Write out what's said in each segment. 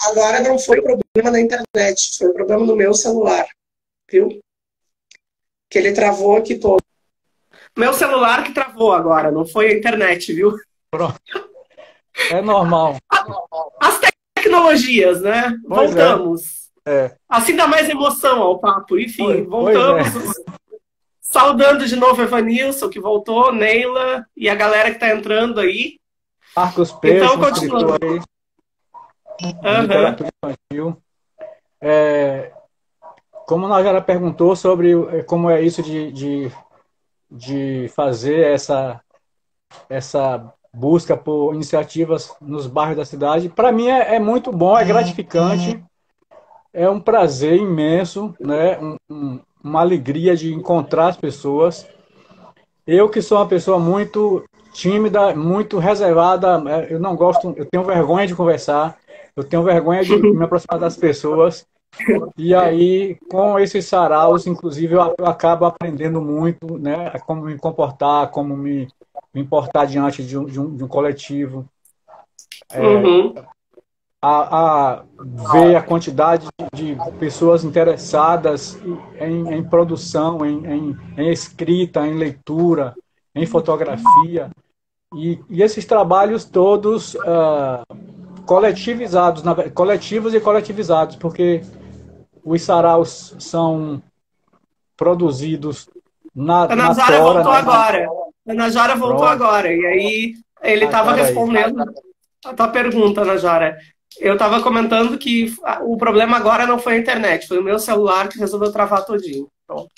agora não foi problema da internet, foi problema do meu celular, viu? Que ele travou aqui todo. Meu celular que travou agora, não foi a internet, viu? Pronto. É normal. As tecnologias, né? Pois é. Voltamos. É. Assim dá mais emoção ao papo. Enfim, Pois é. voltamos. Saudando de novo Evanilson, que voltou, Neila e a galera que está entrando aí. Marcos Então, Peixe, um escritor continuando. aí de Uhum. literatura infantil. Como a Najara perguntou sobre como é isso de fazer essa busca por iniciativas nos bairros da cidade, para mim é muito bom, é gratificante, é um prazer imenso, né? Uma alegria de encontrar as pessoas. Eu que sou uma pessoa muito tímida, muito reservada, eu não gosto, eu tenho vergonha de conversar, eu tenho vergonha de me aproximar das pessoas. E aí, com esses saraus, inclusive, eu acabo aprendendo muito, né? Como me comportar, como me importar diante de um coletivo, Uhum. a ver a quantidade de pessoas interessadas em produção, em escrita, em leitura, em fotografia. E esses trabalhos todos coletivizados, coletivos e coletivizados, porque os saraus são produzidos A na Najara tora, voltou né? agora. A Najara voltou Pronto. agora. E aí, ele Ah, estava peraí. respondendo a tua pergunta, Najara. Eu estava comentando que o problema agora não foi a internet, foi o meu celular que resolveu travar todinho. Pronto.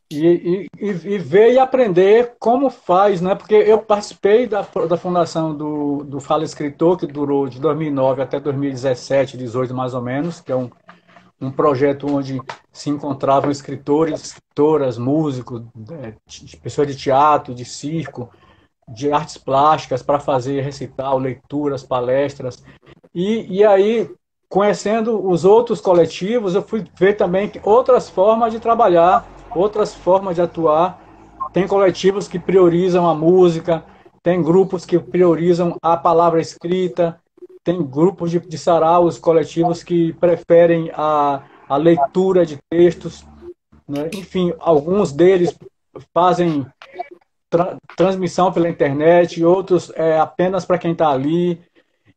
E ver e aprender como faz, né? Porque eu participei da fundação do Fala Escritor, que durou de 2009 até 2017, 18 mais ou menos, que é um projeto onde se encontravam escritores, escritoras, músicos, pessoas de teatro, de circo, de artes plásticas para fazer recital, leituras, palestras. E aí, conhecendo os outros coletivos, eu fui ver também outras formas de trabalhar, outras formas de atuar. Tem coletivos que priorizam a música, tem grupos que priorizam a palavra escrita, tem grupos de saraus coletivos que preferem a leitura de textos, né? Enfim, alguns deles fazem transmissão pela internet, outros apenas para quem está ali.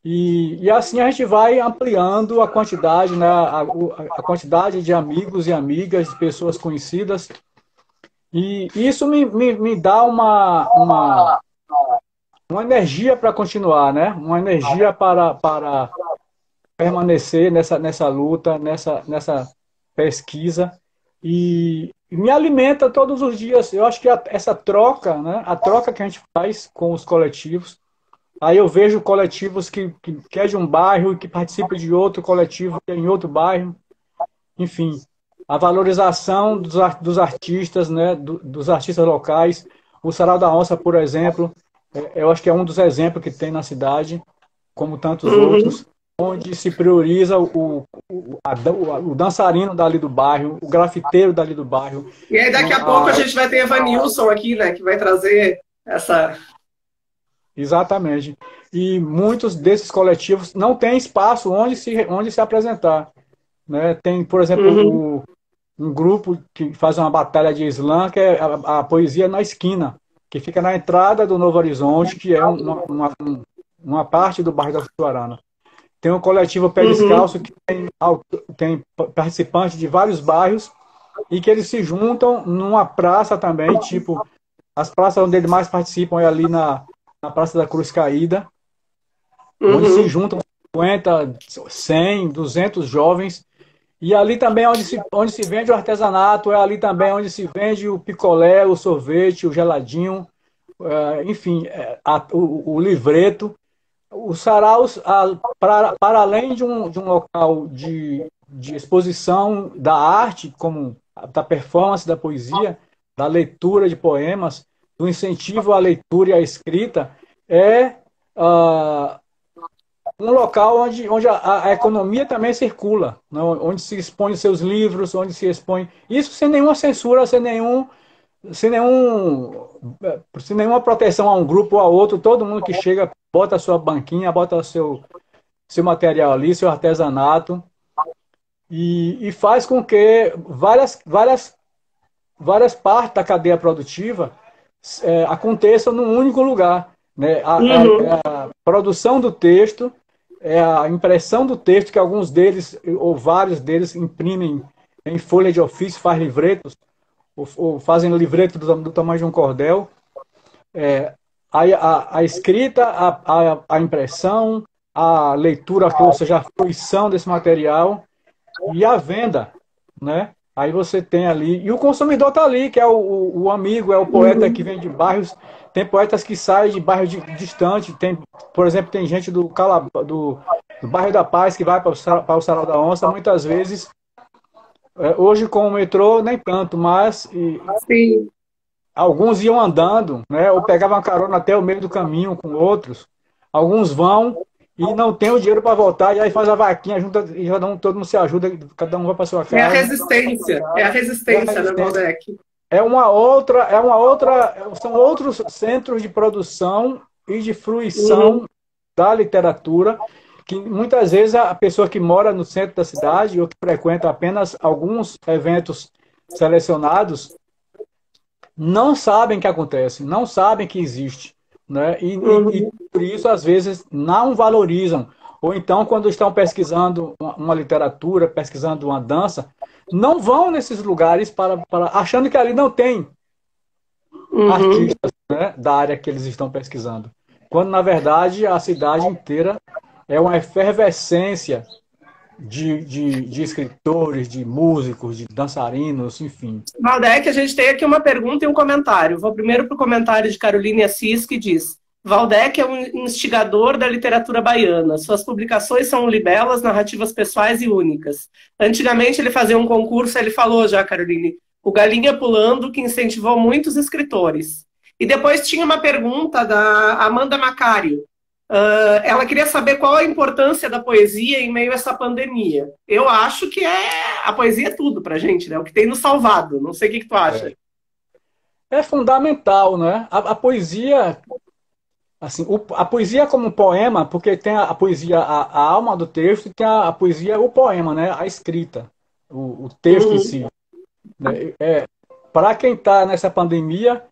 E assim a gente vai ampliando a quantidade, né, a quantidade de amigos e amigas, de pessoas conhecidas. E isso me dá uma energia para continuar, né? Uma energia para permanecer nessa luta, nessa pesquisa. E me alimenta todos os dias. Eu acho que essa troca, né, a troca que a gente faz com os coletivos, aí eu vejo coletivos que é de um bairro e que participa de outro coletivo que é em outro bairro. Enfim, a valorização dos artistas, né, dos artistas locais. O Sarau da Onça, por exemplo, eu acho que é um dos exemplos que tem na cidade, como tantos Uhum. outros, onde se prioriza o dançarino dali do bairro, o grafiteiro dali do bairro. E aí, daqui a pouco, a gente vai ter Evanilson aqui, né? Que vai trazer essa. Exatamente. E muitos desses coletivos não têm espaço onde se apresentar. Né? Tem, por exemplo, Uhum. um grupo que faz uma batalha de slam, que é a Poesia na Esquina, que fica na entrada do Novo Horizonte, que é uma parte do bairro da Suarana. Tem o coletivo Pé Uhum. Descalço, que tem participantes de vários bairros, e que eles se juntam numa praça também, tipo, as praças onde eles mais participam é ali na Praça da Cruz Caída, onde se Uhum. juntam 50, 100, 200 jovens. E ali também é onde se vende o artesanato, é ali também onde se vende o picolé, o sorvete, o geladinho, enfim, o livreto. Os saraus, para além de um local de exposição da arte, como da performance da poesia, da leitura de poemas, do incentivo à leitura e à escrita, é ah, um local onde a economia também circula, né? Onde se expõe seus livros, onde se expõe. Isso sem nenhuma censura, sem nenhum, sem nenhuma proteção a um grupo ou a outro. Todo mundo que chega bota a sua banquinha, bota o seu. seu material ali, seu artesanato, e faz com que várias partes da cadeia produtiva aconteçam num único lugar, né? Uhum. A produção do texto, a impressão do texto, que alguns deles, ou vários deles, imprimem em folha de ofício, faz livretos, ou fazem livreto do tamanho de um cordel. A escrita, a impressão, a leitura, ou seja, a fruição desse material e a venda, né? Aí você tem ali, e o consumidor está ali, que é o amigo, é o poeta que Uhum. vem de bairros, tem poetas que saem de bairros distantes, por exemplo, tem gente do bairro da Paz que vai para o Sarau da Onça, muitas vezes, hoje com o metrô nem tanto, mas Sim. alguns iam andando, né, ou pegavam carona até o meio do caminho com outros, alguns vão e não tem o dinheiro para voltar, e aí faz a vaquinha, junta, e todo mundo se ajuda, cada um vai para sua casa. É a É a resistência, né, resistência. Valdec? São outros centros de produção e de Uhum. fruição da literatura, que muitas vezes a pessoa que mora no centro da cidade ou que frequenta apenas alguns eventos selecionados não sabem que acontece, não sabem que existe, né? E Uhum. por isso, às vezes, não valorizam. Ou então, quando estão pesquisando uma literatura, pesquisando uma dança, não vão nesses lugares achando que ali não tem Uhum. artistas, né, da área que eles estão pesquisando. Quando, na verdade, a cidade inteira é uma efervescência de escritores, de músicos, de dançarinos, enfim. Valdec, a gente tem aqui uma pergunta e um comentário. Vou primeiro para o comentário de Caroline Assis, que diz: Valdec é um instigador da literatura baiana. Suas publicações são libelas, narrativas pessoais e únicas. Antigamente ele fazia um concurso, ele falou já, Caroline, o Galinha Pulando, que incentivou muitos escritores. E depois tinha uma pergunta da Amanda Macário. Ela queria saber qual a importância da poesia em meio a essa pandemia. Eu acho que a poesia é tudo pra gente, né? O que tem nos salvado. Não sei o que tu acha. É fundamental, né? A poesia, assim, a poesia como poema, porque tem a poesia, a alma do texto, e tem a poesia, o poema, né? A escrita, o texto em Uhum. si. Né? Para quem está nessa pandemia,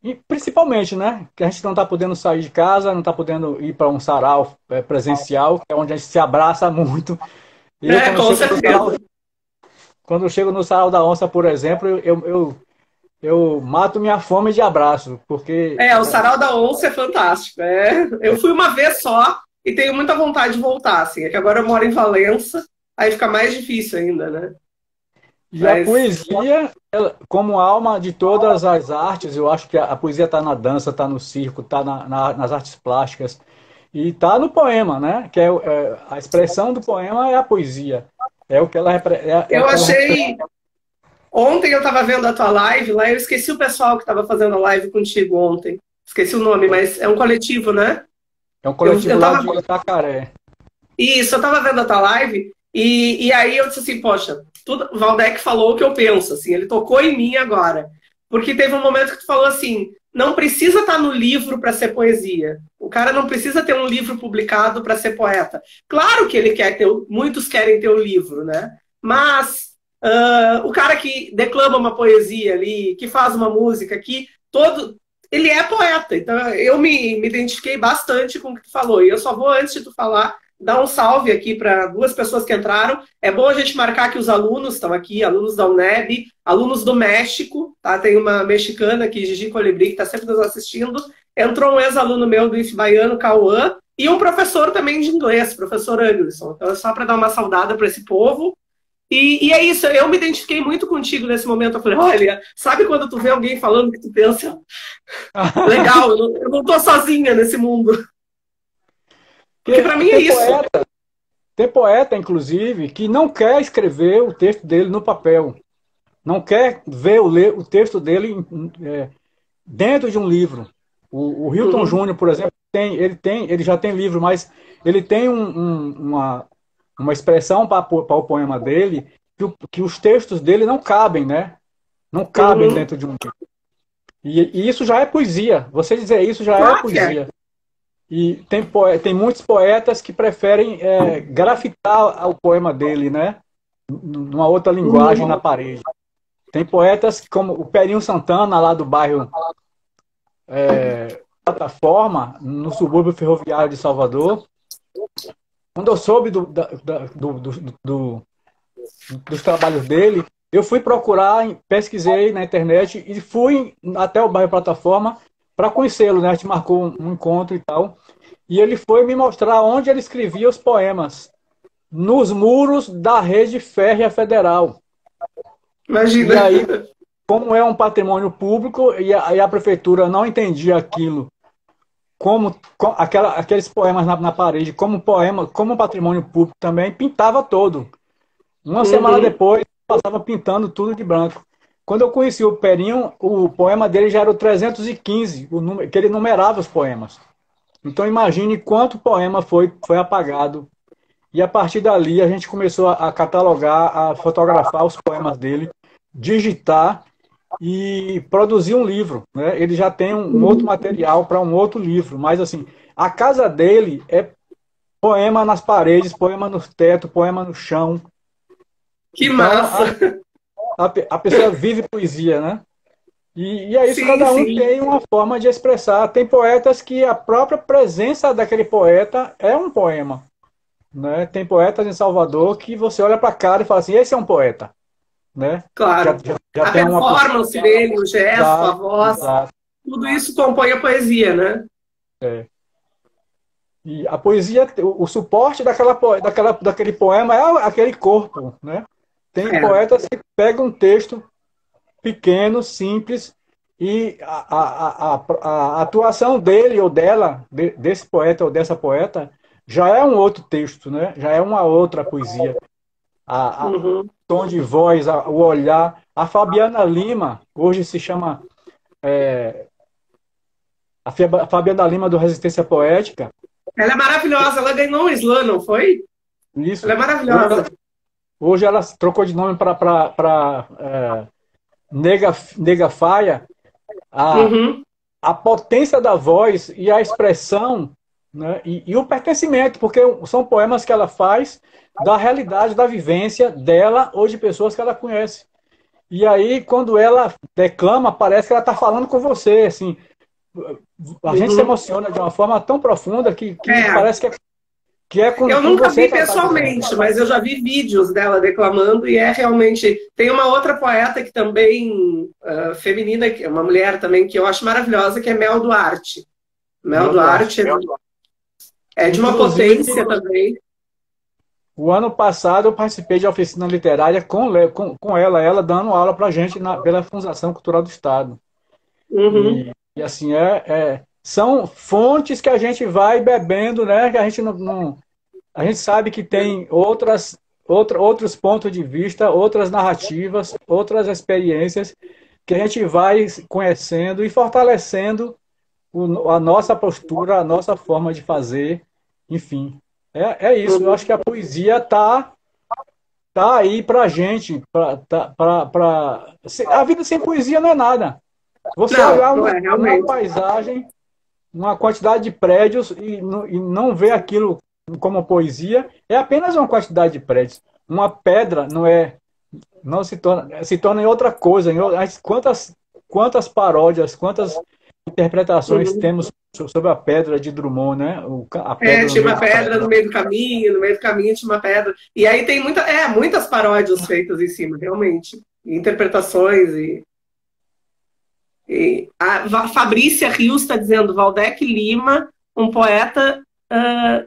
e principalmente, né? Que a gente não está podendo sair de casa, não está podendo ir para um sarau presencial, que é onde a gente se abraça muito. Eu, É, com certeza. quando eu chego no sarau da onça, por exemplo, eu mato minha fome de abraço, porque É, o Sarau da Onça é fantástico. É. Eu fui uma vez só e tenho muita vontade de voltar, assim. É que agora eu moro em Valença, aí fica mais difícil ainda, né? e a Mas poesia, como alma de todas as artes, eu acho que a poesia está na dança, está no circo, está nas artes plásticas e está no poema, né? Que a expressão do poema é a poesia, é o que ela, é o eu que ela representa. achei. Ontem eu estava vendo a tua live lá, eu esqueci o pessoal que estava fazendo a live contigo ontem. Esqueci o nome, mas é um coletivo, né? É um Eu coletivo lá tava. de Itacaré. Isso, eu tava vendo a tua live e aí eu disse assim, poxa, tudo, o Valdec falou o que eu penso, assim, ele tocou em mim agora. Porque teve um momento que tu falou assim, não precisa estar no livro para ser poesia. O cara não precisa ter um livro publicado para ser poeta. Claro que ele quer ter, muitos querem ter o livro, né? Mas o cara que declama uma poesia ali, que faz uma música, que todo. Ele é poeta. Então eu me identifiquei bastante com o que tu falou. E eu só vou, antes de tu falar, dar um salve aqui para duas pessoas que entraram. É bom a gente marcar que os alunos estão aqui, alunos da UNEB, alunos do México, tá? Tem uma mexicana aqui, Gigi Colibri, que está sempre nos assistindo. Entrou um ex-aluno meu do IF Baiano, Cauã, e um professor também de inglês, professor Anderson. Então é só para dar uma saudada para esse povo. E é isso, eu me identifiquei muito contigo nesse momento. Eu falei, olha, sabe quando tu vê alguém falando que tu pensa, legal, eu não tô sozinha nesse mundo. Porque para mim é isso. Tem poeta, inclusive, que não quer escrever o texto dele no papel, não quer ver o texto dele dentro de um livro. O Hilton Uhum. Júnior, por exemplo, ele já tem livro, mas ele tem uma expressão para o poema dele que os textos dele não cabem, né? Não cabem Uhum. dentro de um livro. E isso já é poesia. Você dizer isso já é Claro que é. poesia. E tem muitos poetas que preferem grafitar o poema dele, né? Numa outra linguagem na parede. Tem poetas como o Perinho Santana, lá do bairro Plataforma, no subúrbio ferroviário de Salvador. Quando eu soube dos trabalhos dele, eu fui procurar, pesquisei na internet e fui até o bairro Plataforma para conhecê-lo, né? A gente marcou um encontro e tal. E ele foi me mostrar onde ele escrevia os poemas. Nos muros da rede férrea federal. Imagina. E aí, como é um patrimônio público, e a prefeitura não entendia aquilo aqueles poemas na parede, como poema, como patrimônio público também, pintava todo. Uma semana depois, passava pintando tudo de branco. Quando eu conheci o Perinho, o poema dele já era o 315, o número, que ele numerava os poemas. Então imagine quanto poema foi apagado. E a partir dali a gente começou a catalogar, a fotografar os poemas dele, digitar e produzir um livro, né? Ele já tem um outro material para um outro livro, mas assim, a casa dele é poema nas paredes, poema no teto, poema no chão. Que então, massa! A pessoa vive poesia, né? E é isso, Sim, cada um sim. tem uma forma de expressar. Tem poetas que a própria presença daquele poeta é um poema, né? Tem poetas em Salvador que você olha para a cara e fala assim, esse é um poeta, né? Claro. Já A tem uma performance dele, o gesto, a voz, exato. tudo isso compõe a poesia, né? É. E a poesia, o suporte daquele poema é aquele corpo, né? Tem É. poetas que pegam um texto pequeno, simples, e a atuação dele ou dela, desse poeta ou dessa poeta, já é um outro texto, né? Já é uma outra poesia. O tom de voz, o olhar. A Fabiana Lima, hoje se chama a Fabiana Lima do Resistência Poética. Ela é maravilhosa, ela ganhou um slam, não foi? Isso. Ela é maravilhosa. Hoje ela trocou de nome para Nega Faia. A potência da voz e a expressão, né? E o pertencimento, porque são poemas que ela faz da realidade, da vivência dela ou de pessoas que ela conhece. E aí, quando ela declama, parece que ela está falando com você, assim. A gente se emociona de uma forma tão profunda que parece que é com Eu nunca você vi pessoalmente, mas eu já vi vídeos dela declamando e é realmente... Tem uma outra poeta que também, feminina, uma mulher também, que eu acho maravilhosa, que é Mel Duarte. Mel Duarte é de uma potência também. O ano passado eu participei de oficina literária com ela dando aula para a gente pela Fundação Cultural do Estado. E assim, são fontes que a gente vai bebendo, né? Que a gente a gente sabe que tem outros pontos de vista, outras narrativas, outras experiências que a gente vai conhecendo e fortalecendo a nossa postura, a nossa forma de fazer, enfim. É isso, eu acho que a poesia tá aí pra gente. A vida sem poesia não é nada. Você olhar uma paisagem, uma quantidade de prédios e não ver aquilo como poesia, é apenas uma quantidade de prédios. Uma pedra não se torna em outra coisa. Quantas paródias, quantas interpretações temos sobre a pedra de Drummond, né? Tinha uma pedra no meio do caminho tinha uma pedra. E aí tem muitas paródias feitas em cima, realmente. Interpretações a Fabrícia Rios está dizendo, Waldeck Lima, um poeta...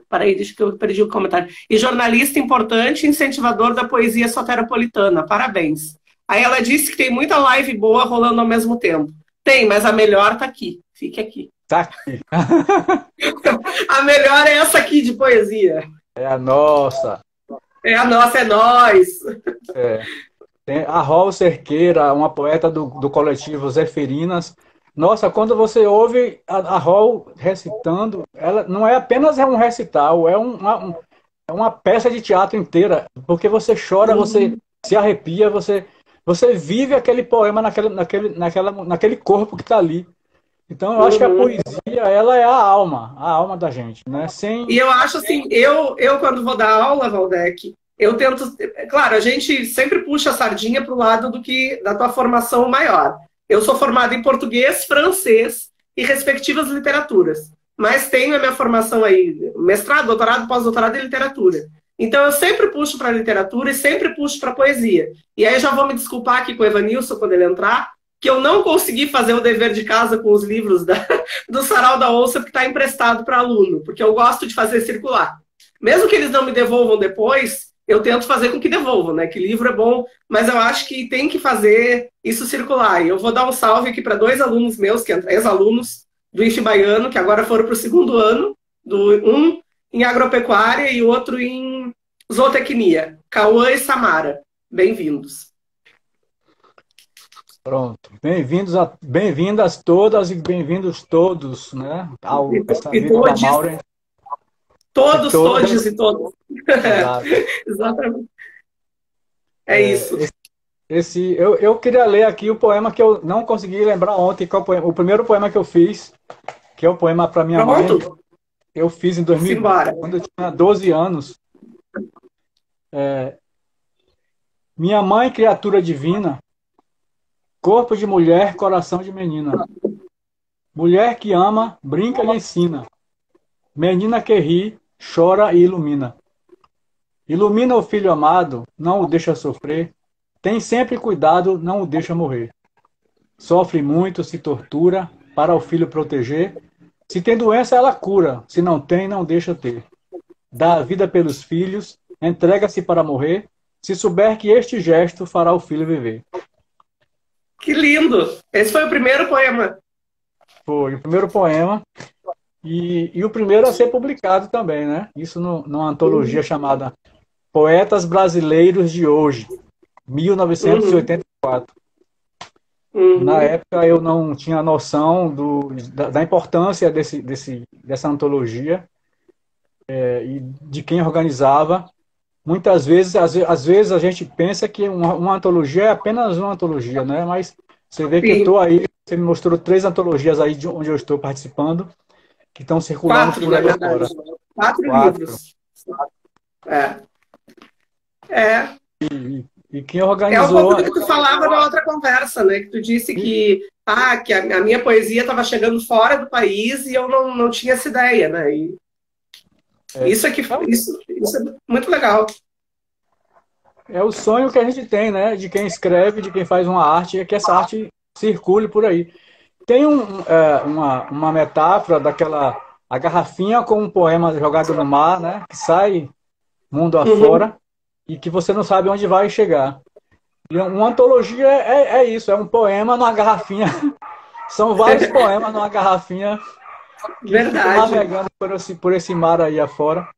peraí, deixa que eu perdi o comentário. E jornalista importante e incentivador da poesia soteropolitana. Parabéns. Aí ela disse que tem muita live boa rolando ao mesmo tempo. Tem, mas a melhor tá aqui. Fique aqui. Tá aqui. A melhor é essa aqui de poesia. É a nossa. É a nossa, é nós. Tem a Rol Cerqueira, uma poeta do coletivo Zefirinas. Nossa, quando você ouve a Rol recitando, ela não é apenas um recital, é uma peça de teatro inteira, porque você chora, você se arrepia, você vive aquele poema naquele corpo que está ali. Então, eu acho que a poesia, ela é a alma da gente, né? E eu acho assim, eu quando vou dar aula, Valdec, eu tento, claro, a gente sempre puxa a sardinha para o lado do que da tua formação maior. Eu sou formada em português, francês e respectivas literaturas, mas tenho a minha formação aí, mestrado, doutorado, pós-doutorado em literatura. Então eu sempre puxo para a literatura e sempre puxo para a poesia. E aí já vou me desculpar aqui com o Evanilson quando ele entrar, que eu não consegui fazer o dever de casa com os livros do Sarau da Onça, que está emprestado para aluno, porque eu gosto de fazer circular. Mesmo que eles não me devolvam depois, eu tento fazer com que devolvam, né? Que livro é bom, mas eu acho que tem que fazer isso circular. E eu vou dar um salve aqui para dois alunos meus, que ex-alunos do IF Baiano, que agora foram para o segundo ano, um em agropecuária e o outro em zootecnia. Cauã e Samara. Bem-vindos. Pronto. Bem-vindas todas e bem-vindos todos, né? Ao essa vida da Maureen. Todos, todos e todos. Exatamente. É isso. Eu queria ler aqui o poema que eu não consegui lembrar ontem, que é o primeiro poema que eu fiz, que é o poema para minha mãe. Eu fiz em 2000, quando eu tinha 12 anos. Minha mãe, criatura divina, corpo de mulher, coração de menina. Mulher que ama, brinca e ensina. Menina que ri, chora e ilumina. Ilumina o filho amado, não o deixa sofrer. Tem sempre cuidado, não o deixa morrer. Sofre muito, se tortura, para o filho proteger. Se tem doença, ela cura. Se não tem, não deixa ter. Dá a vida pelos filhos, entrega-se para morrer. Se souber que este gesto fará o filho viver. Que lindo! Esse foi o primeiro poema. Foi o primeiro poema. E o primeiro a ser publicado também, né? Isso numa antologia chamada Poetas Brasileiros de Hoje, 1984. Na época eu não tinha noção da importância dessa antologia e de quem organizava. Muitas vezes, às vezes a gente pensa que uma antologia é apenas uma antologia, né? Mas você vê que eu estou aí, você me mostrou 3 antologias aí de onde eu estou participando, que estão circulando 4, por aí agora. 4 livros. E quem organizou... É um pouco do que tu falava na outra conversa, né? Que tu disse que a minha poesia estava chegando fora do país e eu não tinha essa ideia, né? Isso é muito legal. É o sonho que a gente tem, né? De quem escreve, de quem faz uma arte, é que essa arte circule por aí. Tem uma metáfora a garrafinha com um poema jogado no mar, né? Que sai mundo afora e que você não sabe onde vai chegar. E uma antologia é isso, é um poema numa garrafinha. São vários poemas numa garrafinha que ficam navegando por esse mar aí afora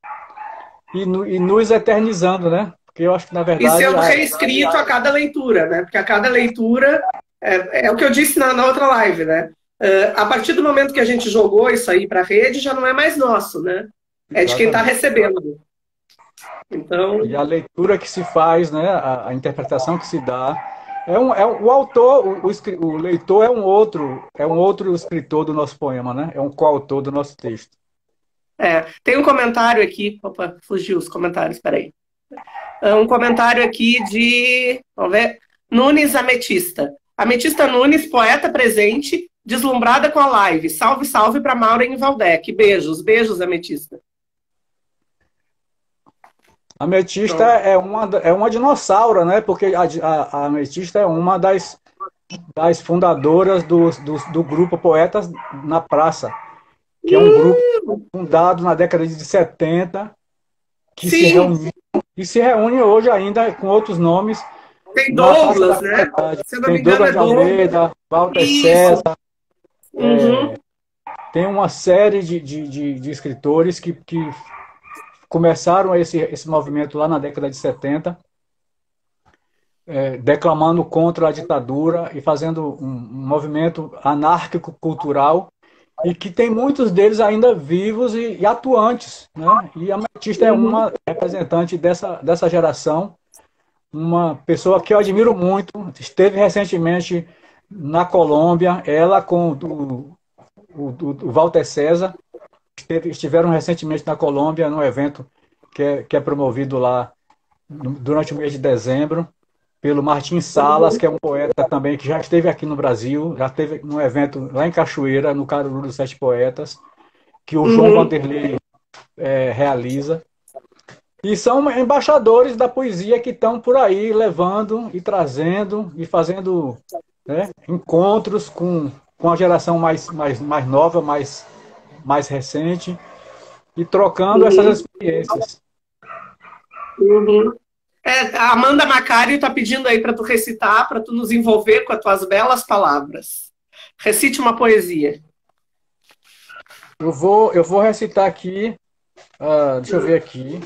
e nos eternizando, né? Porque eu acho que, na verdade... E sendo reescrito a cada leitura, né? Porque a cada leitura... É o que eu disse na outra live, né? A partir do momento que a gente jogou isso aí para a rede, já não é mais nosso, né? É de quem está recebendo. Então... E a leitura que se faz, né? A interpretação que se dá... o autor, o leitor é um outro escritor do nosso poema, né? É um coautor do nosso texto. Tem um comentário aqui... Opa, fugiu os comentários, peraí. Um comentário aqui de... Vamos ver... Nunes Ametista. Ametista Nunes, poeta presente, deslumbrada com a live. Salve, salve para Maureen e Valdec. Beijos, beijos, Ametista. A Ametista é uma dinossauro, né? Porque a Ametista é uma das fundadoras do grupo Poetas na Praça, que é um grupo fundado na década de 70, que se reúne hoje ainda com outros nomes. Tem Douglas, né? Tem Douglas de Almeida, Walter César. Tem uma série de escritores que começaram esse movimento lá na década de 70, declamando contra a ditadura e fazendo um movimento anárquico-cultural, e que tem muitos deles ainda vivos e atuantes, né? E a Ametista é uma representante dessa geração, uma pessoa que eu admiro muito. Esteve recentemente na Colômbia, ela com o Walter César, estiveram recentemente na Colômbia, num evento que é promovido lá durante o mês de dezembro, pelo Martim Salas, que é um poeta também que já esteve aqui no Brasil, já esteve num evento lá em Cachoeira, no Caruru dos Sete Poetas, que o João Vanderlei realiza. E são embaixadores da poesia que estão por aí levando e trazendo e fazendo, né, encontros com a geração mais nova, mais recente, e trocando essas experiências. A Amanda Macário está pedindo aí para tu recitar, para tu nos envolver com as tuas belas palavras. Recite uma poesia. Eu vou recitar aqui, deixa eu ver aqui.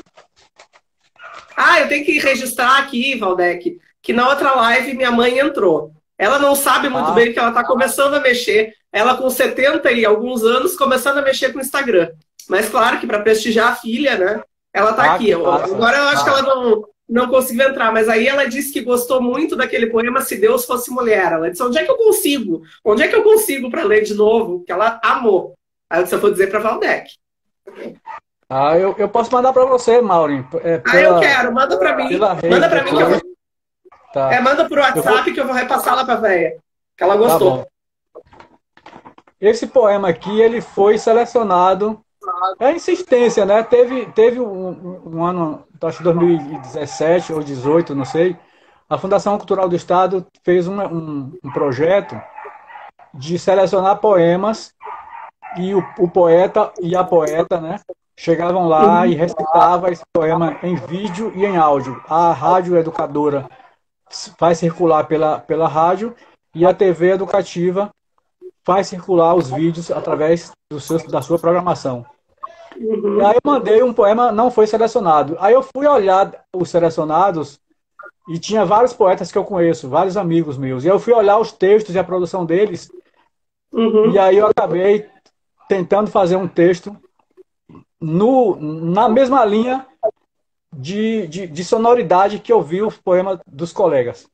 Eu tenho que registrar aqui, Valdec, que na outra live minha mãe entrou. Ela não sabe muito bem que ela está começando a mexer. Ela com 70 e alguns anos, começando a mexer com o Instagram. Mas claro que para prestigiar a filha, né? Ela está aqui. Agora eu acho que ela não conseguiu entrar, mas aí ela disse que gostou muito daquele poema Se Deus Fosse Mulher. Ela disse, onde é que eu consigo? Onde é que eu consigo para ler de novo? Que ela amou. Aí eu vou dizer para Valdec. Eu posso mandar para você, Maureen. Eu quero. Manda para mim. Manda para mim que eu vou... manda por WhatsApp que eu vou repassar lá para a véia. Que ela gostou. Esse poema aqui, ele foi selecionado... É insistência, né? Teve um ano, acho que 2017 ou 2018, não sei. A Fundação Cultural do Estado fez um projeto de selecionar poemas e o poeta e a poeta, né, chegavam lá e recitavam esse poema em vídeo e em áudio. A rádio educadora faz circular pela rádio e a TV educativa faz circular os vídeos através da sua programação. E aí eu mandei um poema, não foi selecionado. Aí eu fui olhar os selecionados e tinha vários poetas que eu conheço, vários amigos meus. E eu fui olhar os textos e a produção deles. E aí eu acabei tentando fazer um texto na mesma linha de sonoridade que eu vi o poema dos colegas.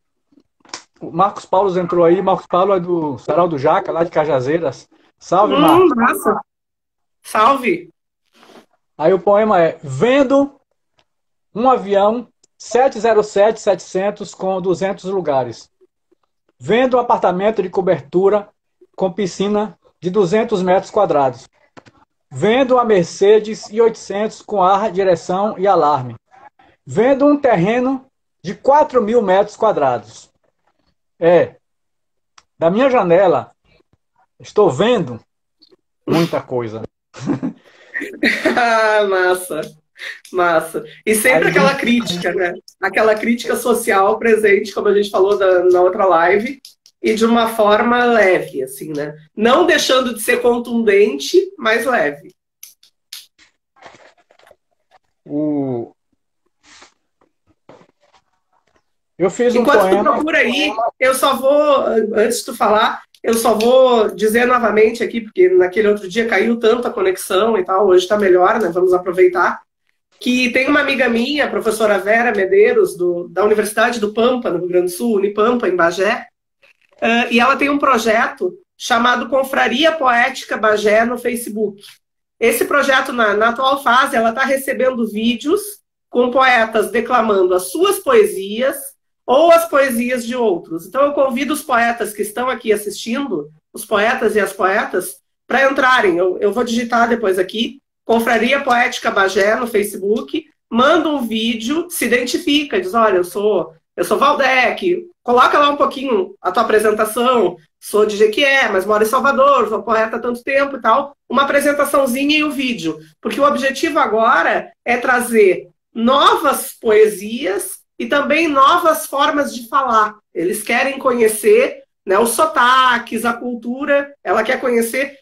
O Marcos Paulo entrou aí. Marcos Paulo é do Sarau do Jaca, lá de Cajazeiras. Salve, Marcos. Nossa. Salve. Aí o poema é: vendo um avião 707-700 com 200 lugares. Vendo um apartamento de cobertura com piscina de 200 metros quadrados. Vendo uma Mercedes i800 com ar, direção e alarme. Vendo um terreno de 4.000 metros quadrados. Da minha janela, estou vendo muita coisa. Massa. E sempre aquela crítica, né? Aquela crítica social presente, como a gente falou na outra live, e de uma forma leve, assim, né? Não deixando de ser contundente, mas leve. Eu fiz um Enquanto poema... tu procura aí, eu só vou, antes de tu falar, eu só vou dizer novamente aqui, porque naquele outro dia caiu tanto a conexão e tal, hoje está melhor, né? Vamos aproveitar. Que tem uma amiga minha, a professora Vera Medeiros, da Universidade do Pampa, no Rio Grande do Sul, Unipampa, em Bagé, e ela tem um projeto chamado Confraria Poética Bagé no Facebook. Esse projeto, na atual fase, ela está recebendo vídeos com poetas declamando as suas poesias ou as poesias de outros. Então eu convido os poetas que estão aqui assistindo, os poetas e as poetas, para entrarem. Eu vou digitar depois aqui, Confraria Poética Bagé no Facebook, manda um vídeo, se identifica, diz, olha, eu sou Valdec, coloca lá um pouquinho a tua apresentação, sou de Jequié, mas moro em Salvador, sou poeta há tanto tempo e tal, uma apresentaçãozinha e o vídeo. Porque o objetivo agora é trazer novas poesias e também novas formas de falar. Eles querem conhecer, né, os sotaques, a cultura, ela quer conhecer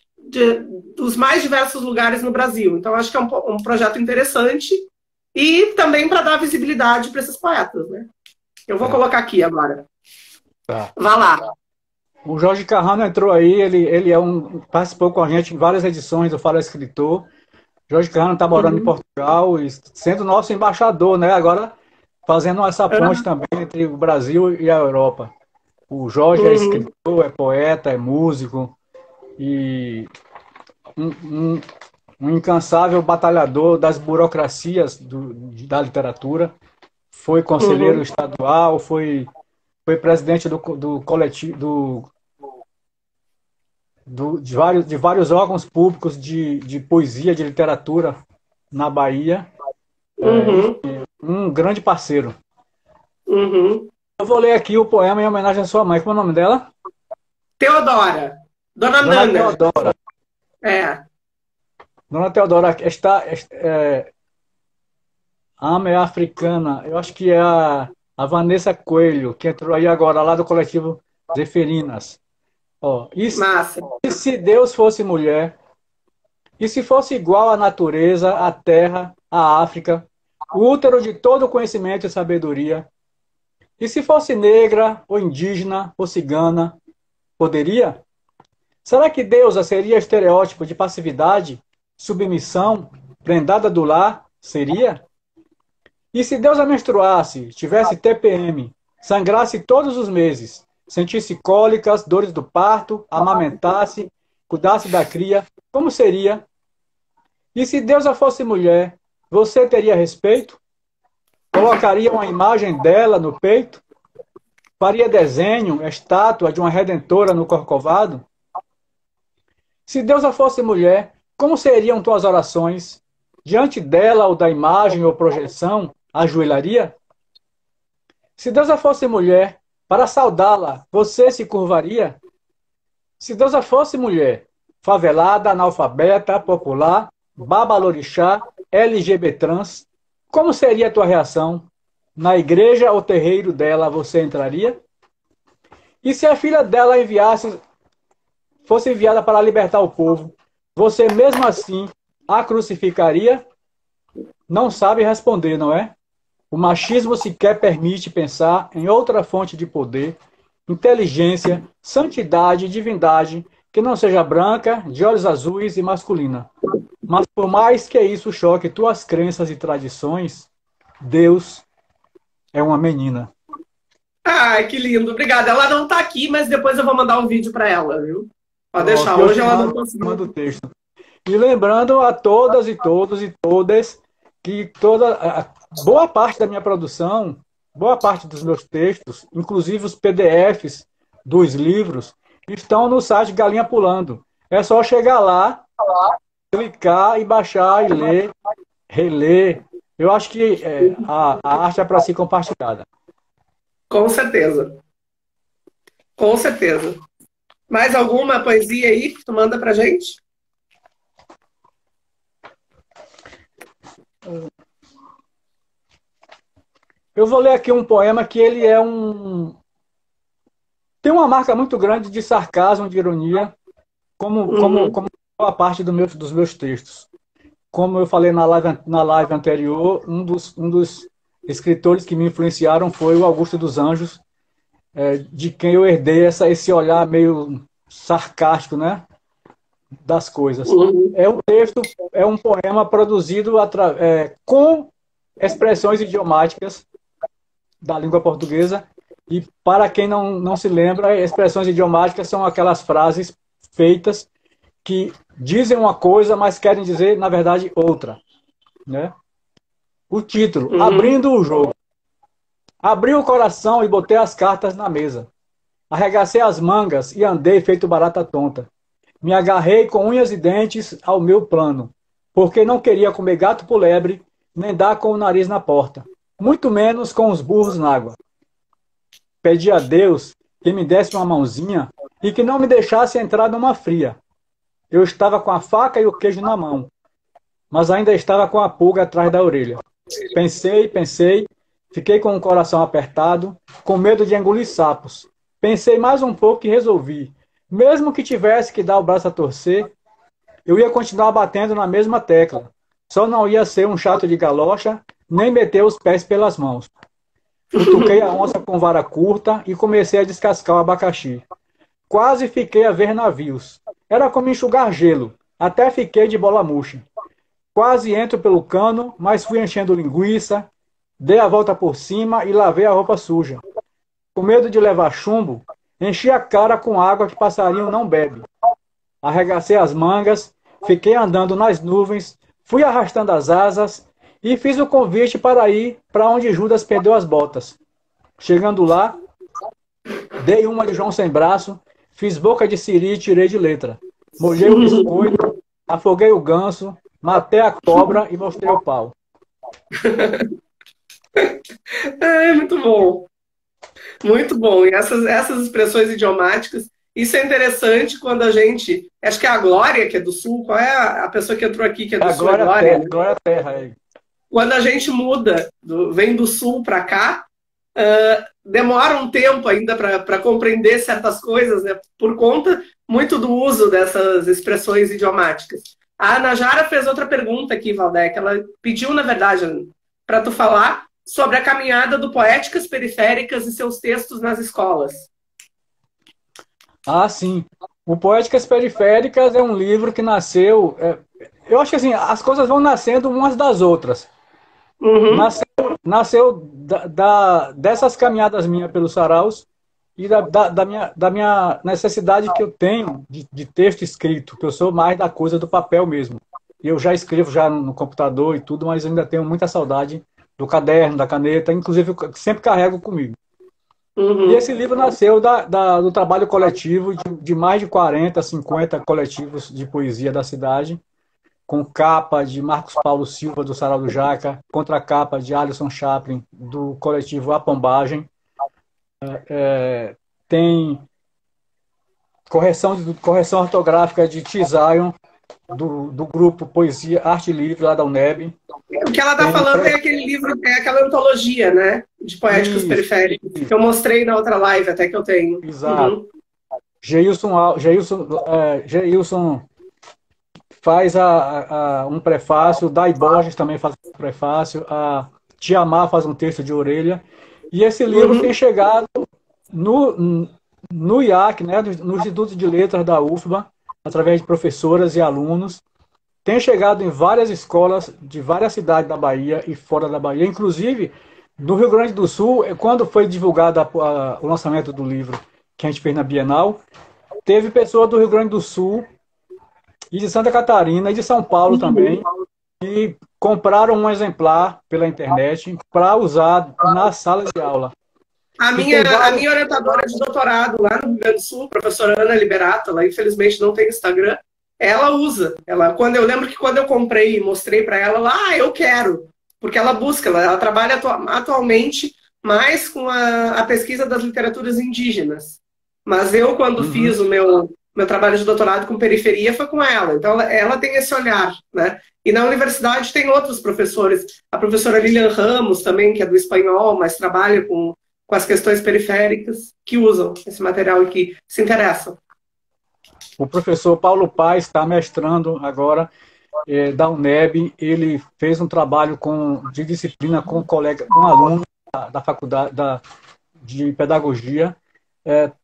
dos mais diversos lugares no Brasil. Então, acho que é um projeto interessante e também para dar visibilidade para esses poetas, né? Eu vou colocar aqui agora. Tá. Vá lá. O Jorge Carrano entrou aí, ele participou com a gente em várias edições do Fala Escritor. Jorge Carrano está morando em Portugal e sendo nosso embaixador, né? Agora fazendo essa ponte também entre o Brasil e a Europa. O Jorge é escritor, é poeta, é músico e um, um, um incansável batalhador das burocracias da literatura. Foi conselheiro Uhum. estadual, foi presidente do coletivo, de vários órgãos públicos de poesia, de literatura na Bahia. Enfim, Uhum. um grande parceiro. Uhum. Eu vou ler aqui o poema em homenagem à sua mãe. Como é o nome dela? Teodora. Dona Dona Nana. Teodora. É. Dona Teodora ama é africana. Eu acho que é a Vanessa Coelho, que entrou aí agora, lá do coletivo Zefirinas. Ó, Massa. e se Deus fosse mulher? E se fosse igual à natureza, à terra, à África, o útero de todo conhecimento e sabedoria? E se fosse negra, ou indígena, ou cigana, poderia? Será que deusa seria estereótipo de passividade, submissão, prendada do lar? Seria? E se deusa menstruasse, tivesse TPM, sangrasse todos os meses, sentisse cólicas, dores do parto, amamentasse, cuidasse da cria, como seria? E se deusa fosse mulher, você teria respeito? Colocaria uma imagem dela no peito? Faria desenho, estátua de uma redentora no corcovado? Se deusa fosse mulher, como seriam tuas orações? Diante dela ou da imagem ou projeção, ajoelharia? Se deusa fosse mulher, para saudá-la, você se curvaria? Se deusa fosse mulher, favelada, analfabeta, popular, babalorixá, LGBT trans, como seria a tua reação? Na igreja ou terreiro dela você entraria? E se a filha dela fosse enviada para libertar o povo, você mesmo assim a crucificaria? Não sabe responder, não é? O machismo sequer permite pensar em outra fonte de poder, inteligência, santidade e divindade que não seja branca, de olhos azuis e masculina. Mas por mais que isso choque tuas crenças e tradições, Deus é uma menina. Ai, que lindo. Obrigada. Ela não tá aqui, mas depois eu vou mandar um vídeo para ela, viu? Pode deixar. Pronto, eu Hoje te ela não mando o conseguiu. texto. E lembrando a todas e todos e todas que boa parte da minha produção, boa parte dos meus textos, inclusive os PDFs dos livros, estão no site Galinha Pulando. É só chegar lá, clicar e baixar e ler, reler. Eu acho que a arte é para ser compartilhada. Com certeza. Com certeza. Mais alguma poesia aí que tu manda pra gente? Eu vou ler aqui um poema que ele tem uma marca muito grande de sarcasmo, de ironia, Uhum. como boa parte dos meus textos. Como eu falei na live anterior, um dos escritores que me influenciaram foi o Augusto dos Anjos, de quem eu herdei esse olhar meio sarcástico, né, das coisas. Uhum. É um texto, é um poema produzido com expressões idiomáticas da língua portuguesa. E para quem não se lembra, expressões idiomáticas são aquelas frases feitas que dizem uma coisa, mas querem dizer, na verdade, outra. Né? O título, Uhum. Abrindo o Jogo. Abri o coração e botei as cartas na mesa. Arregacei as mangas e andei feito barata tonta. Me agarrei com unhas e dentes ao meu plano, porque não queria comer gato por lebre, nem dar com o nariz na porta, muito menos com os burros na água. Pedi a Deus que me desse uma mãozinha e que não me deixasse entrar numa fria. Eu estava com a faca e o queijo na mão, mas ainda estava com a pulga atrás da orelha. Pensei, fiquei com o coração apertado, com medo de engolir sapos. Pensei mais um pouco e resolvi. Mesmo que tivesse que dar o braço a torcer, eu ia continuar batendo na mesma tecla. Só não ia ser um chato de galocha, nem meter os pés pelas mãos. Cutuquei a onça com vara curta e comecei a descascar o abacaxi. Quase fiquei a ver navios. Era como enxugar gelo. Até fiquei de bola murcha. Quase entro pelo cano, mas fui enchendo linguiça, dei a volta por cima e lavei a roupa suja. Com medo de levar chumbo, enchi a cara com água que passarinho não bebe. Arregacei as mangas, fiquei andando nas nuvens, fui arrastando as asas e fiz o convite para ir para onde Judas perdeu as botas. Chegando lá, dei uma de João sem braço, fiz boca de siri e tirei de letra. Molhei o biscoito, afoguei o ganso, matei a cobra e mostrei o pau. É muito bom. Muito bom. E essas expressões idiomáticas, isso é interessante quando a gente. Acho que é a Glória, que é do Sul. Qual é a pessoa que entrou aqui, que é do Sul? Agora É Glória, né? Glória Terra. Aí. Quando a gente muda, vem do Sul para cá, demora um tempo ainda para compreender certas coisas, né? Por conta muito do uso dessas expressões idiomáticas. A Ana Jara fez outra pergunta aqui, Valdec. Ela pediu, na verdade, para tu falar sobre a caminhada do Poéticas Periféricas e seus textos nas escolas. Ah, sim. O Poéticas Periféricas é um livro que nasceu... eu acho que assim, as coisas vão nascendo umas das outras. Uhum. Nasceu dessas caminhadas minhas pelos saraus e da minha necessidade que eu tenho de texto escrito, que eu sou mais da coisa do papel mesmo. E eu já escrevo já no computador e tudo, mas ainda tenho muita saudade do caderno, da caneta, inclusive eu sempre carrego comigo. Uhum. E esse livro nasceu do trabalho coletivo de mais de 40, 50 coletivos de poesia da cidade, com capa de Marcos Paulo Silva, do Sarau do Jaca, contracapa de Alisson Chaplin, do coletivo A Pombagem. Tem correção ortográfica de Tizion, do grupo Poesia Arte Livre, lá da UNEB. O que ela está falando é aquele livro, é aquela antologia, né? De poéticos periféricos, que eu mostrei na outra live até que eu tenho. Exato. Geilson faz um prefácio, Dai Borges também faz um prefácio, a Tia Má faz um texto de orelha, e esse livro tem chegado no IAC, né, no Instituto de Letras da UFBA, através de professoras e alunos, tem chegado em várias escolas de várias cidades da Bahia e fora da Bahia, inclusive no Rio Grande do Sul, quando foi divulgado o lançamento do livro que a gente fez na Bienal, teve pessoas do Rio Grande do Sul e de Santa Catarina e de São Paulo também, e compraram um exemplar pela internet para usar na sala de aula. A minha orientadora de doutorado lá no Rio Grande do Sul, professora Ana Liberato, ela infelizmente não tem Instagram, ela usa. Eu lembro que quando eu comprei e mostrei para ela, eu quero, porque ela busca, ela trabalha atualmente mais com a pesquisa das literaturas indígenas. Mas eu, quando fiz o meu trabalho de doutorado com periferia, foi com ela. Então, ela tem esse olhar, né? E na universidade tem outros professores. A professora Lilian Ramos também, que é do espanhol, mas trabalha com as questões periféricas, que usam esse material e que se interessam. O professor Paulo Paes está mestrando agora da UNEB. Ele fez um trabalho de disciplina com um aluno da faculdade de pedagogia.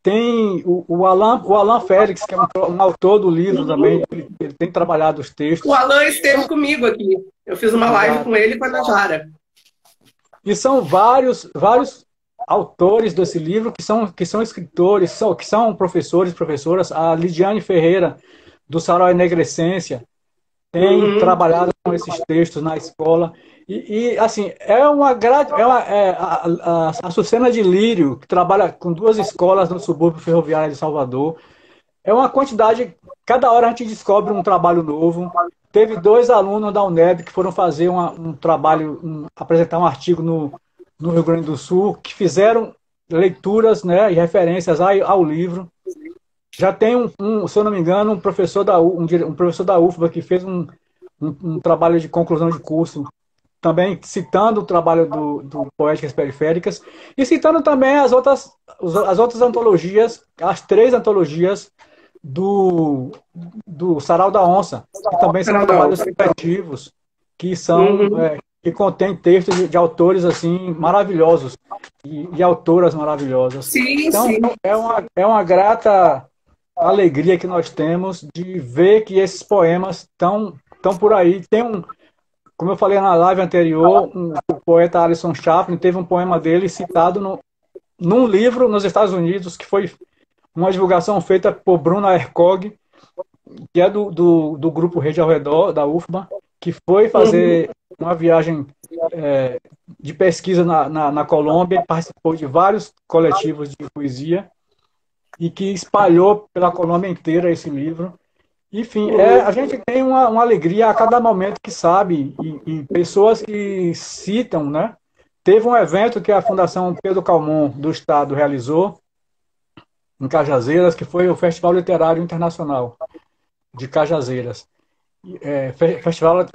Tem o Alan Félix, que é um autor do livro também, ele tem trabalhado os textos. O Alan esteve comigo aqui. Eu fiz uma live com ele e com a Najara. E são vários autores desse livro que são escritores, que são professores, professoras. A Lidiane Ferreira, do Sarau Enegrecência, tem trabalhado com esses textos na escola. E assim, a Sucena de Lírio, que trabalha com 2 escolas no subúrbio ferroviário de Salvador. É uma quantidade, cada hora a gente descobre um trabalho novo. Teve 2 alunos da UNEB que foram fazer um trabalho, apresentar um artigo no Rio Grande do Sul, que fizeram leituras, né, e referências ao livro. Já tem se eu não me engano, um professor da UFBA que fez um trabalho de conclusão de curso, também citando o trabalho do Poéticas Periféricas, e citando também as outras antologias, as 3 antologias do Sarau da Onça, que também são trabalhos coletivos, que contém textos de autores assim maravilhosos e autoras maravilhosas. Sim, então, sim. É uma grata alegria que nós temos de ver que esses poemas estão por aí. Como eu falei na live anterior, o poeta Alisson Chaplin teve um poema dele citado num livro nos Estados Unidos, que foi uma divulgação feita por Bruna Ercog, que é do grupo Rede ao Redor, da UFBA, que foi fazer uma viagem de pesquisa na Colômbia, participou de vários coletivos de poesia e que espalhou pela Colômbia inteira esse livro. Enfim, a gente tem uma alegria a cada momento que sabe, e pessoas que citam, né? Teve um evento que a Fundação Pedro Calmon do Estado realizou em Cajazeiras, que foi o Festival Literário Internacional de Cajazeiras, Festival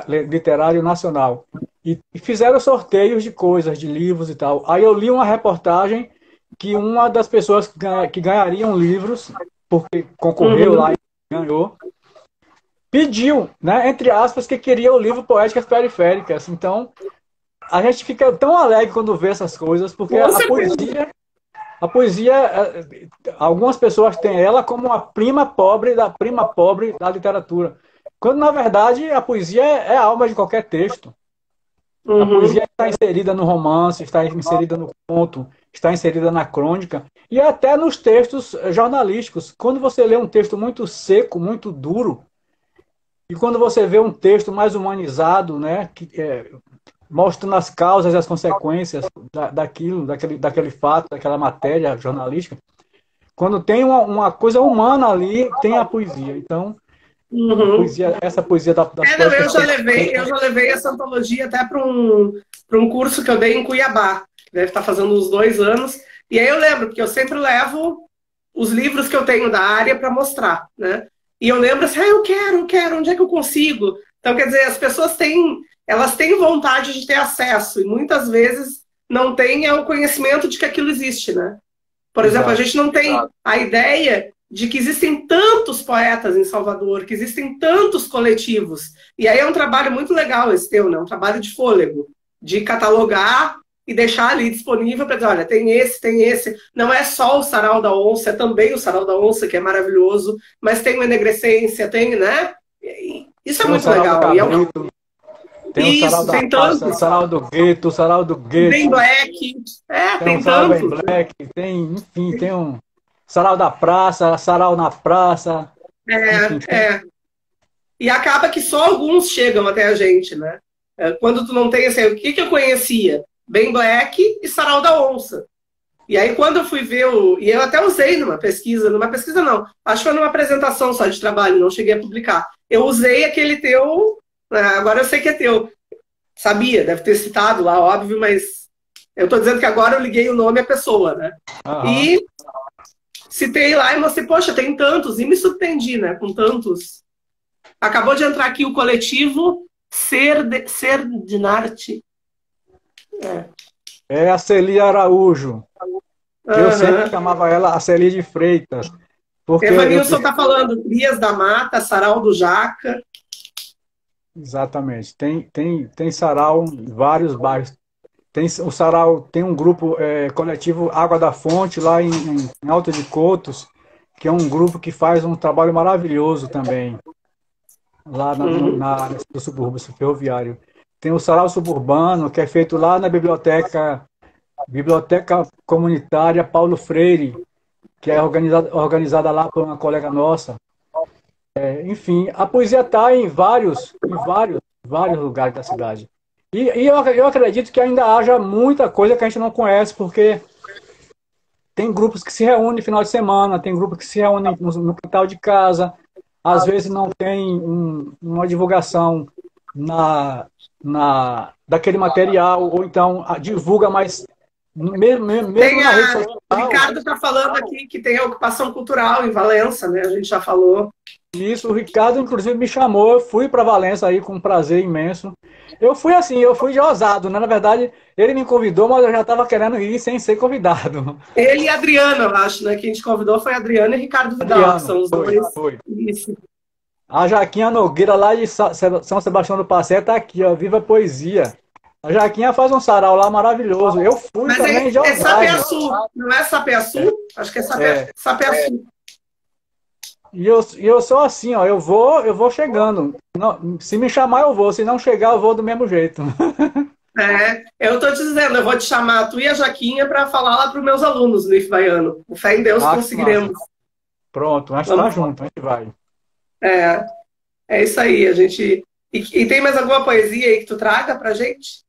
Literário Nacional. E fizeram sorteios de coisas, de livros e tal. Aí eu li uma reportagem que uma das pessoas que ganhariam livros, porque concorreu lá e ganhou, pediu, né, entre aspas, que queria o livro Poéticas Periféricas. Então, a gente fica tão alegre quando vê essas coisas, porque a poesia, algumas pessoas têm ela como a prima pobre da literatura. Quando, na verdade, a poesia é a alma de qualquer texto. A poesia está inserida no romance, está inserida no conto, está inserida na crônica e até nos textos jornalísticos. Quando você lê um texto muito seco, muito duro, e quando você vê um texto mais humanizado, né, mostrando as causas e as consequências daquele fato, daquela matéria jornalística, quando tem uma coisa humana ali, tem a poesia. Então, essa poesia das eu já levei essa antologia até para um curso que eu dei em Cuiabá, que deve estar fazendo uns 2 anos, e aí eu lembro, porque eu sempre levo os livros que eu tenho da área para mostrar, né? E eu lembro assim, eu quero, onde é que eu consigo? Então, quer dizer, as pessoas elas têm vontade de ter acesso, e muitas vezes não têm o conhecimento de que aquilo existe, né? Por exemplo, a gente não tem a ideia de que existem tantos poetas em Salvador, que existem tantos coletivos. E aí é um trabalho muito legal esse teu, né? Um trabalho de fôlego, de catalogar e deixar ali disponível para dizer, olha, tem esse. Não é só o Sarau da Onça, é também o Sarau da Onça, que é maravilhoso, mas tem o Enegrecência, tem, né? Isso é muito legal. Tem o Sarau do Gueto, o Sarau do Gueto. Tem Black, tem tantos. Black, enfim, tem um Sarau da Praça, Sarau na Praça. E acaba que só alguns chegam até a gente, né? Quando tu não tem assim, o que eu conhecia? Ben Black e Sarau da Onça. E aí quando eu fui ver e eu até usei numa pesquisa não, acho que foi numa apresentação só de trabalho, não cheguei a publicar. Eu usei aquele teu, agora eu sei que é teu. Sabia, deve ter citado lá, óbvio, mas eu tô dizendo que agora eu liguei o nome à pessoa, né? E citei lá e mostrei, poxa, tem tantos, e me surpreendi, né, com tantos. Acabou de entrar aqui o coletivo Ser de Narte. É a Celi Araújo. Eu sempre chamava ela a Celi de Freitas. Evanilson está falando Crias da Mata, Sarau do Jaca. Exatamente. Tem sarau em vários bairros. O sarau tem um grupo coletivo Água da Fonte, lá em Alto de Cotos, que é um grupo que faz um trabalho maravilhoso também, lá na área do subúrbio ferroviário. Tem o sarau suburbano, que é feito lá na Biblioteca Comunitária Paulo Freire, que é organizada lá por uma colega nossa. Enfim, a poesia está em vários lugares da cidade. E eu acredito que ainda haja muita coisa que a gente não conhece, porque tem grupos que se reúnem no final de semana, tem grupos que se reúnem no quintal de casa, às vezes não tem uma divulgação daquele material, ou então divulga, mas mesmo na rede social. O Ricardo está falando aqui que tem a ocupação cultural em Valença, né? A gente já falou. Isso, o Ricardo, inclusive, me chamou, eu fui para Valença aí com um prazer imenso. Eu fui de ousado, né? Na verdade, ele me convidou, mas eu já estava querendo ir sem ser convidado. Ele e a Adriana, eu acho, né? Quem te convidou foi a Adriana e Ricardo Vidal, que são os dois. Foi. Isso. A Jaquinha Nogueira, lá de São Sebastião do Passé, está aqui, ó, Viva Poesia. A Jaquinha faz um sarau lá maravilhoso. Eu fui mas também de ousado. É Sapeaçu, não é Sapeaçu? Acho que é Sapeaçu. E eu sou assim, ó, eu vou chegando. Não, se me chamar, eu vou. Se não chegar, eu vou do mesmo jeito. Eu tô te dizendo, eu vou te chamar, tu e a Jaquinha, para falar lá para os meus alunos no IF Baiano. Com fé em Deus conseguiremos. Pronto, a gente tá junto, a gente vai. É, é isso aí, a gente... E tem mais alguma poesia aí que tu traga pra gente?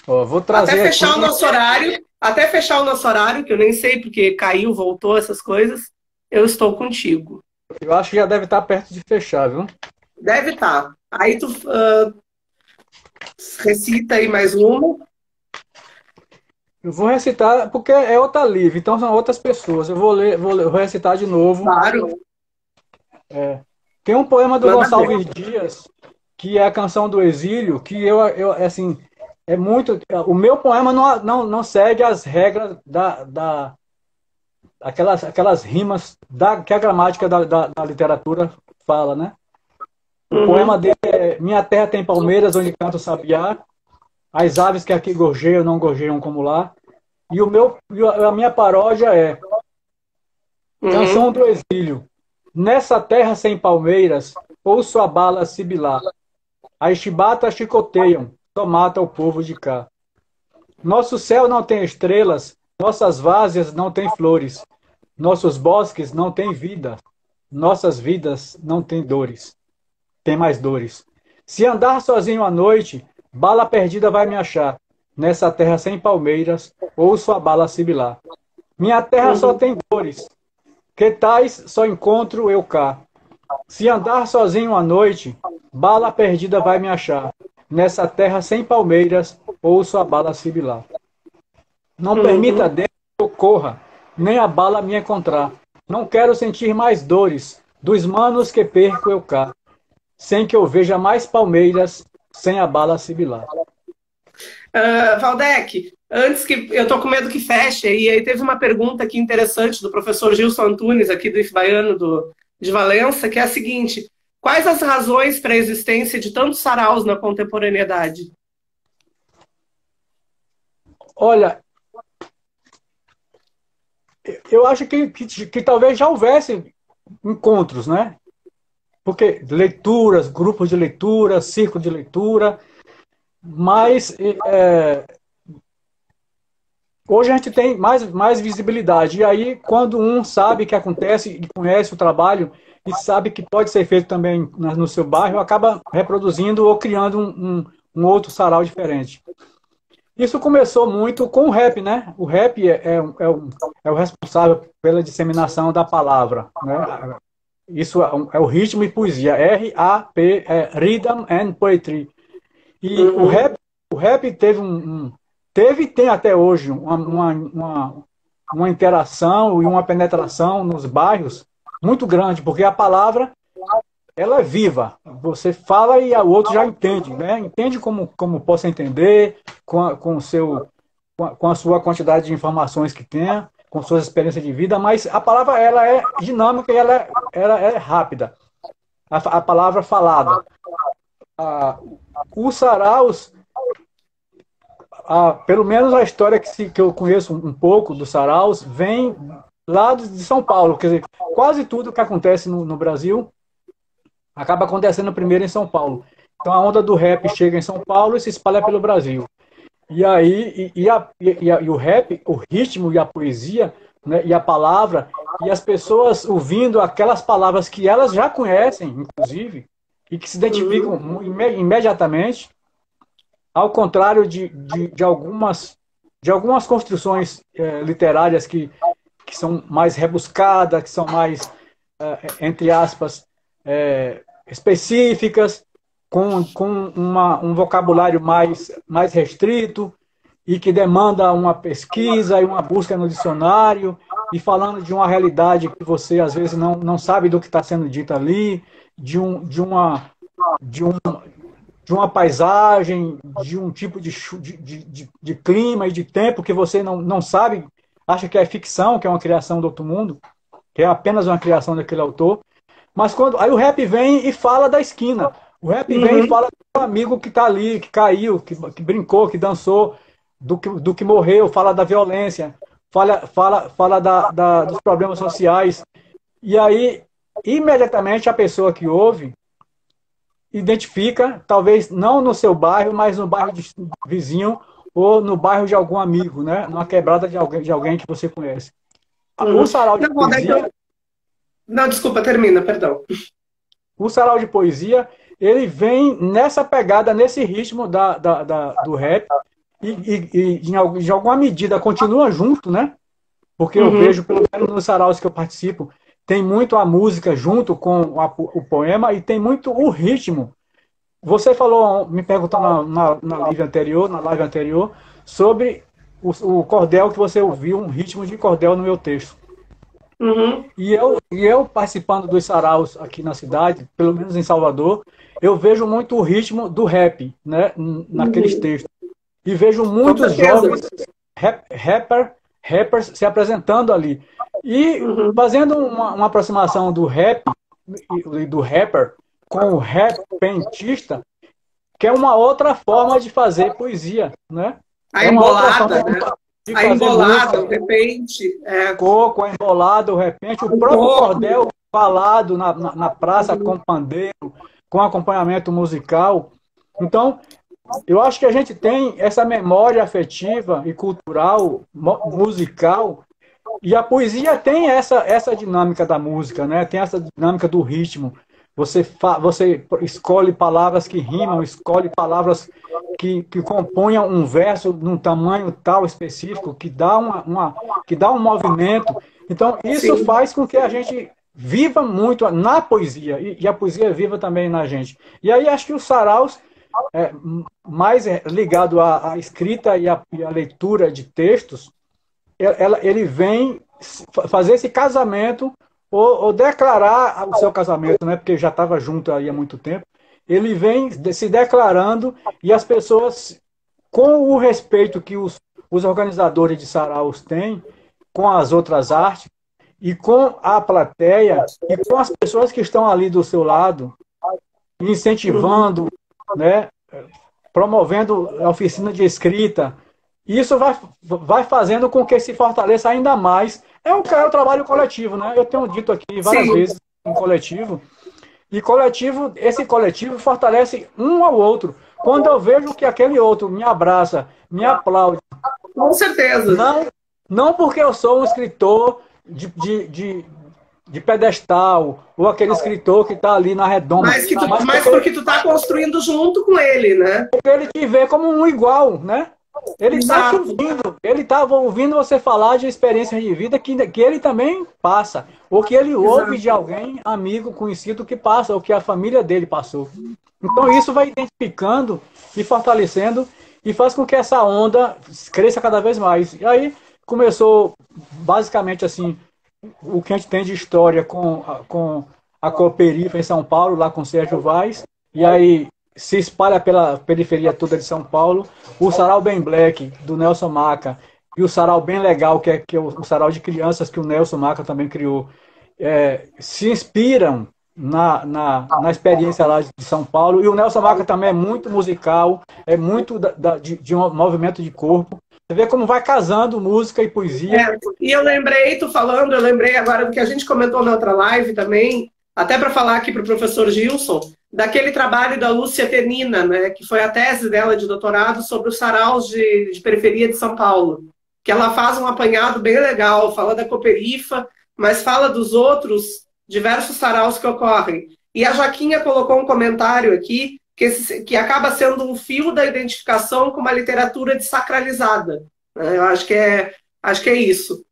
Ó, vou Até trazer aqui. fechar o nosso horário, até fechar o nosso horário, que eu nem sei porque caiu, voltou, essas coisas, eu estou contigo. Eu acho que já deve estar perto de fechar, viu? Deve estar. Aí tu recita aí mais uma. Eu vou recitar, porque é outra livre, então são outras pessoas. Eu vou recitar de novo. Claro, Tem um poema do manda ver. Gonçalves Dias, que é a Canção do Exílio, que assim, é muito. O meu poema não segue as regras aquelas rimas que a gramática da literatura fala, né? O poema Uhum, dele é Minha terra tem palmeiras onde canta o sabiá, as aves que aqui gorjeiam não gorjeiam como lá. A minha paródia é Canção uhum, do Exílio. Nessa terra sem palmeiras, ouço a bala sibilar. As chibatas chicoteiam, só mata o povo de cá. Nosso céu não tem estrelas, nossas várzeas não têm flores, nossos bosques não têm vida, nossas vidas não têm dores, tem mais dores. Se andar sozinho à noite, bala perdida vai me achar. Nessa terra sem palmeiras, ouço a bala sibilar. Minha terra só uhum. tem dores, que tais só encontro eu cá. Se andar sozinho à noite, bala perdida vai me achar. Nessa terra sem palmeiras, ouço a bala sibilar. Não permita Uhum. Deus que eu corra, nem a bala me encontrar. Não quero sentir mais dores dos manos que perco eu cá, sem que eu veja mais palmeiras, sem a bala sibilar. Valdec, antes que eu tô com medo que feche, e aí teve uma pergunta aqui interessante do professor Gilson Antunes, aqui do IFBaiano de Valença, que é a seguinte: quais as razões para a existência de tantos saraus na contemporaneidade? Olha, eu acho que talvez já houvesse encontros, né? Porque leituras, grupos de leitura, círculo de leitura, mas hoje a gente tem mais visibilidade. E aí, quando um sabe que acontece e conhece o trabalho e sabe que pode ser feito também no seu bairro, acaba reproduzindo ou criando um outro sarau diferente. Isso começou muito com o rap, né? O rap é o responsável pela disseminação da palavra, né? Isso é o ritmo e poesia. R-A-P, Rhythm and Poetry. E Uhum, o rap teve e tem até hoje uma interação e uma penetração nos bairros muito grande, porque a palavra ela é viva. Você fala e o outro já entende, né? Entende como possa entender, com a sua quantidade de informações que tenha, com suas experiências de vida, mas a palavra ela é dinâmica e ela é rápida. A palavra falada. A, os saraus, pelo menos a história que eu conheço um pouco dos saraus, vem lá de São Paulo. Quer dizer, quase tudo que acontece no Brasil acaba acontecendo primeiro em São Paulo. Então a onda do rap chega em São Paulo e se espalha pelo Brasil. E aí e o rap, o ritmo e a poesia, né, e a palavra, e as pessoas ouvindo aquelas palavras que elas já conhecem, inclusive, e que se identificam uhum, imediatamente, ao contrário de algumas construções literárias que são mais rebuscadas, que são mais, entre aspas, específicas, com um vocabulário mais restrito e que demanda uma pesquisa e uma busca no dicionário e falando de uma realidade que você às vezes não sabe do que está sendo dito ali, de, um, de, uma, de, um, de uma paisagem, de um tipo de clima e de tempo que você não sabe, acha que é ficção, que é uma criação do outro mundo, que é apenas uma criação daquele autor. Mas aí o rap vem e fala da esquina. O rap vem e uhum, fala do amigo que está ali, que caiu, que brincou, que dançou, do que morreu, fala da violência, fala dos problemas sociais. E aí, imediatamente, a pessoa que ouve identifica, talvez não no seu bairro, mas no bairro vizinho ou no bairro de algum amigo, né? Numa quebrada de alguém que você conhece. O uhum. sarau de Não, Valdec, poesia não, desculpa, termina, perdão. o sarau de poesia, ele vem nessa pegada, nesse ritmo do rap, e de alguma medida continua junto, né? Porque eu vejo, pelo menos nos saraus que eu participo, tem muito a música junto com o poema e tem muito o ritmo. Você falou, me perguntou na live anterior, sobre o cordel que você ouviu, um ritmo de cordel no meu texto. E eu participando dos saraus aqui na cidade, pelo menos em Salvador, eu vejo muito o ritmo do rap, né, naqueles textos. E vejo muitos jovens rappers se apresentando ali. E fazendo uma aproximação do rap e do rapper com o repentista, que é uma outra forma de fazer poesia, né? A embolada, né? A embolada, o repente. Coco, a embolada, o repente, o próprio cordel falado na praça com pandeiro, com acompanhamento musical. Então, eu acho que a gente tem essa memória afetiva e cultural, musical, e a poesia tem essa dinâmica da música, né? Tem essa dinâmica do ritmo. Você escolhe palavras que rimam, escolhe palavras que componham um verso num tamanho tal específico, que dá um movimento. Então, isso faz com que a gente viva muito na poesia, e a poesia viva também na gente. E aí acho que os saraus, mais ligado à escrita e à leitura de textos, ele vem fazer esse casamento ou declarar o seu casamento, né? Porque já estava junto aí há muito tempo. Ele vem se declarando e as pessoas, com o respeito que os organizadores de saraus têm com as outras artes e com a plateia e com as pessoas que estão ali do seu lado, incentivando, né? Promovendo a oficina de escrita, isso vai fazendo com que se fortaleça ainda mais. É um trabalho coletivo, né? Eu tenho dito aqui várias vezes um coletivo, e esse coletivo fortalece um ao outro. Quando eu vejo que aquele outro me abraça, me aplaude. Com certeza. Não porque eu sou um escritor de pedestal, ou aquele escritor que está ali na redoma. Mas porque tu está construindo junto com ele, né? Porque ele te vê como um igual, né? Ele está ouvindo você falar de experiências de vida que ele também passa, ou que ele ouve de alguém, amigo, conhecido que passa, ou que a família dele passou. Então isso vai identificando e fortalecendo e faz com que essa onda cresça cada vez mais. E aí começou basicamente assim, o que a gente tem de história com a Cooperifa em São Paulo, lá com Sérgio Vaz, e aí se espalha pela periferia toda de São Paulo, o Sarau Bem Black, do Nelson Maca, e o Sarau Bem Legal, que é o Sarau de crianças que o Nelson Maca também criou, se inspiram na experiência lá de São Paulo, e o Nelson Maca também é muito musical, é muito de um movimento de corpo. Você vê como vai casando música e poesia. E eu lembrei agora do que a gente comentou na outra live também, até para falar aqui para o professor Gilson, daquele trabalho da Lúcia Tenina, né, que foi a tese dela de doutorado sobre os saraus de periferia de São Paulo, que ela faz um apanhado bem legal, fala da Cooperifa, mas fala dos outros diversos saraus que ocorrem. E a Jaquinha colocou um comentário aqui que acaba sendo um fio da identificação com uma literatura desacralizada. Eu acho que é isso.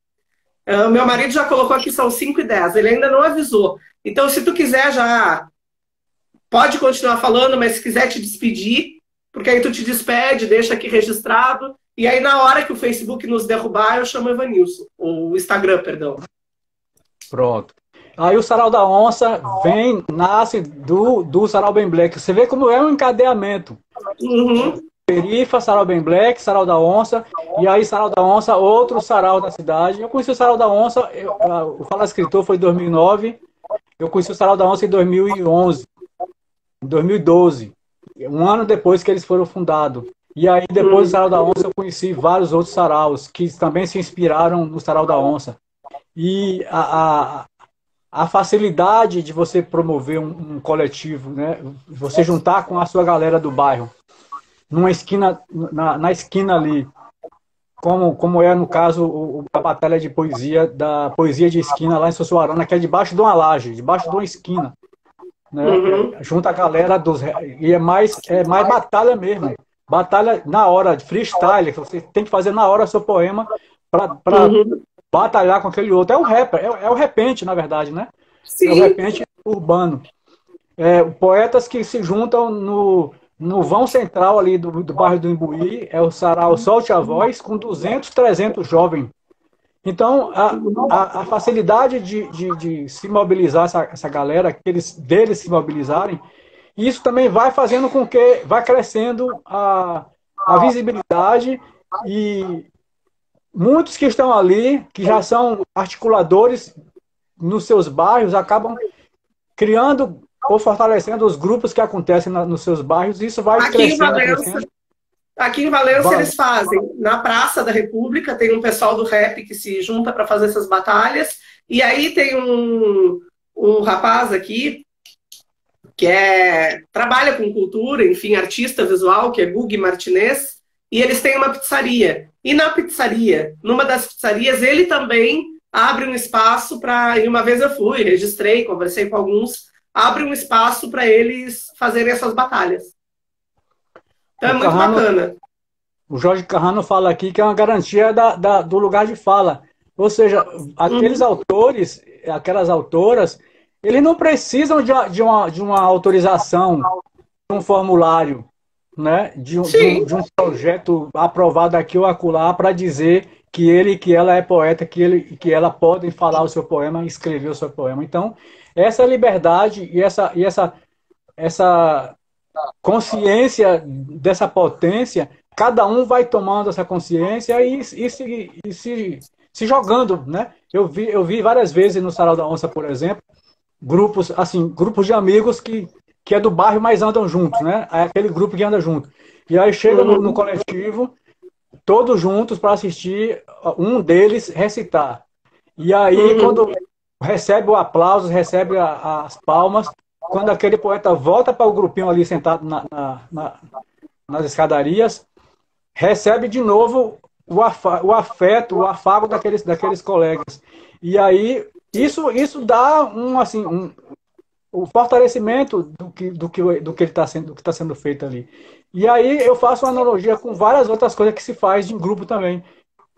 Meu marido já colocou aqui, são 5h10, ele ainda não avisou. Então, se tu quiser já pode continuar falando, mas se quiser te despedir, porque aí tu te despede, deixa aqui registrado, e aí na hora que o Facebook nos derrubar, eu chamo o Evanilson, o Instagram, perdão. Pronto. Aí o Sarau da Onça nasce do Sarau Bem Black. Você vê como é um encadeamento. Perifa, Sarau Bem Black, Sarau da Onça, e aí Sarau da Onça, outro sarau da cidade. Eu conheci o Sarau da Onça, o Fala Escritor foi em 2009, eu conheci o Sarau da Onça em 2011, em 2012, um ano depois que eles foram fundados. E aí depois do Sarau da Onça eu conheci vários outros saraus que também se inspiraram no Sarau da Onça. E a facilidade de você promover um coletivo, né? Você juntar com a sua galera do bairro, numa esquina, na esquina ali, como é no caso a batalha de poesia, da poesia de esquina lá em Sussuarana, que é debaixo de uma laje, debaixo de uma esquina. né? Junta a galera dos... E é mais batalha mesmo. Batalha na hora, de freestyle. Você tem que fazer na hora seu poema para batalhar com aquele outro. É o rapper, é o repente, na verdade, né? Sim. É o repente urbano. Poetas que se juntam no vão central ali do bairro do Imbuí, é o Sarau Solte a Voz, com 200, 300 jovens. Então, a facilidade de se mobilizar essa galera, deles se mobilizarem, isso também vai fazendo com que vai crescendo a visibilidade, e muitos que estão ali, que já são articuladores nos seus bairros, acabam criando ou fortalecendo os grupos que acontecem nos seus bairros, e isso vai crescendo. Aqui em Valença eles fazem, na Praça da República, tem um pessoal do rap que se junta para fazer essas batalhas, e aí tem um rapaz aqui que trabalha com cultura, enfim, artista visual, que é Gugi Martinez, e eles têm uma pizzaria. E na pizzaria, numa das pizzarias, ele também abre um espaço para... E uma vez eu fui, registrei, conversei com alguns, abre um espaço para eles fazerem essas batalhas. Então é muito bacana. O Jorge Carrano fala aqui que é uma garantia do lugar de fala. Ou seja, aqueles autores, aquelas autoras, eles não precisam de uma autorização, de um formulário, né? de um projeto aprovado aqui ou acolá para dizer que ele e que ela é poeta, que ela podem falar o seu poema e escrever o seu poema. Então, essa liberdade e essa consciência dessa potência, cada um vai tomando essa consciência e se jogando, né? Eu vi várias vezes no Sarau da Onça, por exemplo, grupos de amigos que é do bairro, mas andam juntos, né? É aquele grupo que anda junto. E aí chega no coletivo, todos juntos para assistir um deles recitar. E aí, quando recebe o aplauso, recebe as palmas, quando aquele poeta volta para o grupinho ali sentado nas escadarias, recebe de novo o afeto, o afago daqueles colegas. E aí, isso dá o fortalecimento do que está sendo feito ali. E aí eu faço uma analogia com várias outras coisas que se faz em grupo também.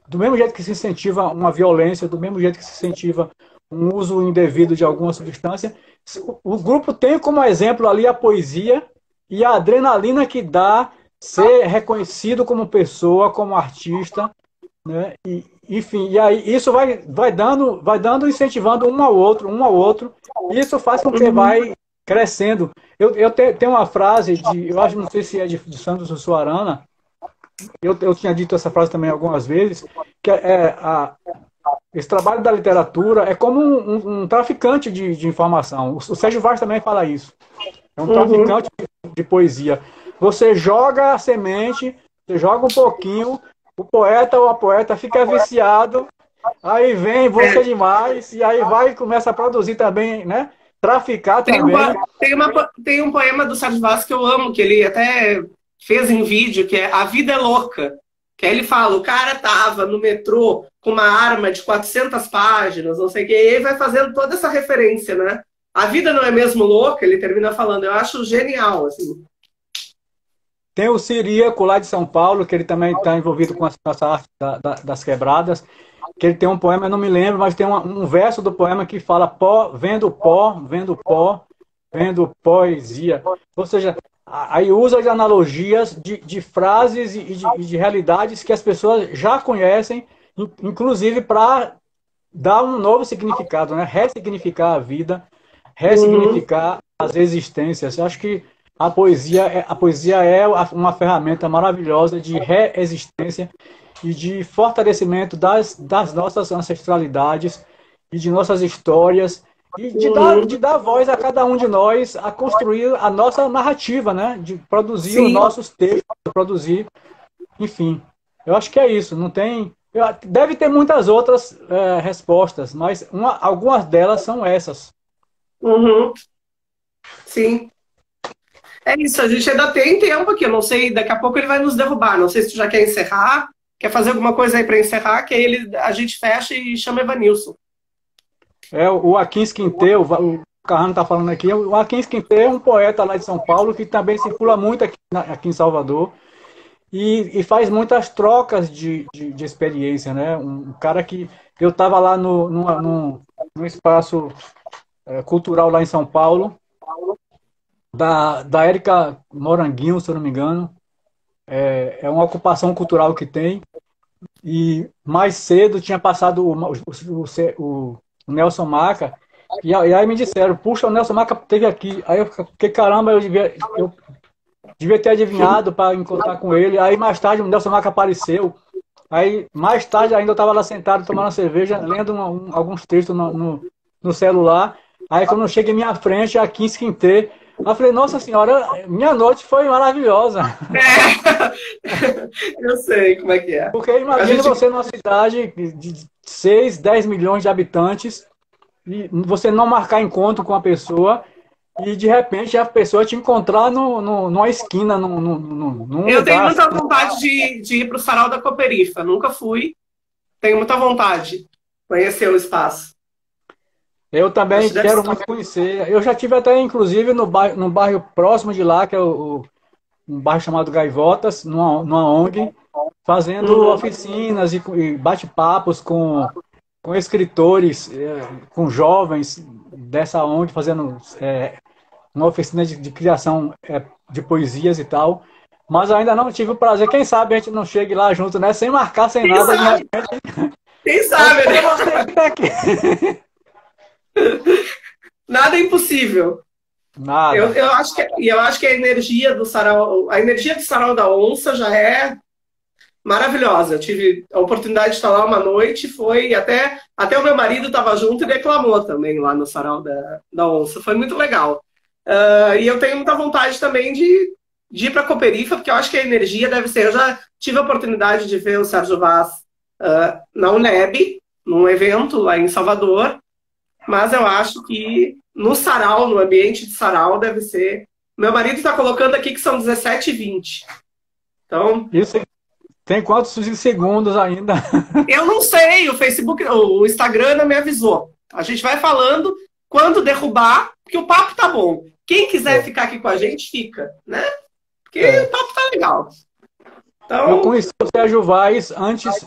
Do mesmo jeito que se incentiva uma violência, do mesmo jeito que se incentiva um uso indevido de alguma substância, o grupo tem como exemplo ali a poesia e a adrenalina que dá ser reconhecido como pessoa, como artista, né? Enfim, e aí isso vai dando, incentivando um ao outro, e isso faz com que vai crescendo. Eu tenho uma frase eu acho, não sei se é de Santos Sussuarana, eu tinha dito essa frase também algumas vezes, que esse trabalho da literatura é como um traficante de informação. O Sérgio Vaz também fala isso. É um traficante de poesia. Você joga a semente, você joga um pouquinho, o poeta ou a poeta fica viciado, aí vem, busca demais, e aí vai e começa a produzir também, né? Traficar também. Tem um poema do Sérgio Vaz que eu amo, que ele até fez em vídeo, que é A Vida é Louca. Que aí ele fala, o cara tava no metrô com uma arma de 400 páginas, não sei o que, e aí vai fazendo toda essa referência, né? A vida não é mesmo louca, ele termina falando, eu acho genial, assim. Tem o Ciríaco lá de São Paulo, que ele também está envolvido com essa arte das quebradas, que ele tem um poema, eu não me lembro, mas tem um verso do poema que fala vendo poesia. Ou seja, aí usa de analogias, de frases e de realidades que as pessoas já conhecem, inclusive para dar um novo significado, né? Ressignificar a vida, ressignificar as existências. Eu acho que a poesia é uma ferramenta maravilhosa de reexistência e de fortalecimento das nossas ancestralidades e de nossas histórias, e de dar voz a cada um de nós a construir a nossa narrativa, né? De produzir os nossos textos, produzir, enfim. Eu acho que é isso. Não tem, deve ter muitas outras respostas, mas algumas delas são essas. Sim. É isso, a gente ainda tem tempo aqui, eu não sei, daqui a pouco ele vai nos derrubar, não sei se tu já quer encerrar, quer fazer alguma coisa aí para encerrar, que aí a gente fecha e chama Evanilson. O Aquins Quinteu, o Carrano está falando aqui, o Joaquim Quintê é um poeta lá de São Paulo que também circula muito aqui em Salvador e faz muitas trocas de experiência, né? Um cara que eu estava lá num espaço cultural lá em São Paulo, da Érica Moranguinho, se eu não me engano. É uma ocupação cultural que tem. E mais cedo tinha passado o Nelson Maca. E aí me disseram, puxa, o Nelson Maca esteve aqui. Aí eu fiquei, caramba, eu devia ter adivinhado para encontrar com ele. Aí mais tarde o Nelson Maca apareceu. Aí mais tarde ainda eu estava lá sentado tomando uma cerveja, lendo alguns textos no celular. Aí quando eu cheguei em minha frente, a 15 Quintê, eu falei, nossa senhora, minha noite foi maravilhosa. Eu sei como é que é. Porque imagina você numa cidade de 6, 10 milhões de habitantes e você não marcar encontro com a pessoa e de repente a pessoa te encontrar numa esquina, num Eu tenho lugar. muita vontade de ir para o Sarau da Cooperifa. Nunca fui. Tenho muita vontade de conhecer o espaço. Eu também quero muito conhecer. Eu já tive até, inclusive, no bairro próximo de lá, que é um bairro chamado Gaivotas, numa ONG, fazendo oficinas e bate-papos com escritores, com jovens dessa ONG, fazendo uma oficina de criação de poesias e tal. Mas eu ainda não tive o prazer. Quem sabe a gente não chegue lá junto, né? Sem marcar, sem nada. Quem sabe, né? Você que tá aqui. Nada é impossível. Nada. Eu acho que a energia do Sarau da Onça já é maravilhosa. Eu tive a oportunidade de estar lá uma noite, foi até o meu marido estava junto e declamou também lá no Sarau da Onça. Foi muito legal. E eu tenho muita vontade também de ir para a Cooperifa, porque eu acho que a energia deve ser. Eu já tive a oportunidade de ver o Sérgio Vaz na UNEB, num evento lá em Salvador. Mas eu acho que no sarau, no ambiente de sarau, deve ser. Meu marido está colocando aqui que são 17h20. Então. Isso tem quantos segundos ainda? Eu não sei, o Instagram não me avisou. A gente vai falando quando derrubar, porque o papo tá bom. Quem quiser ficar aqui com a gente, fica, né? Porque o papo tá legal. Então... Eu conheci o Sérgio Vaz antes,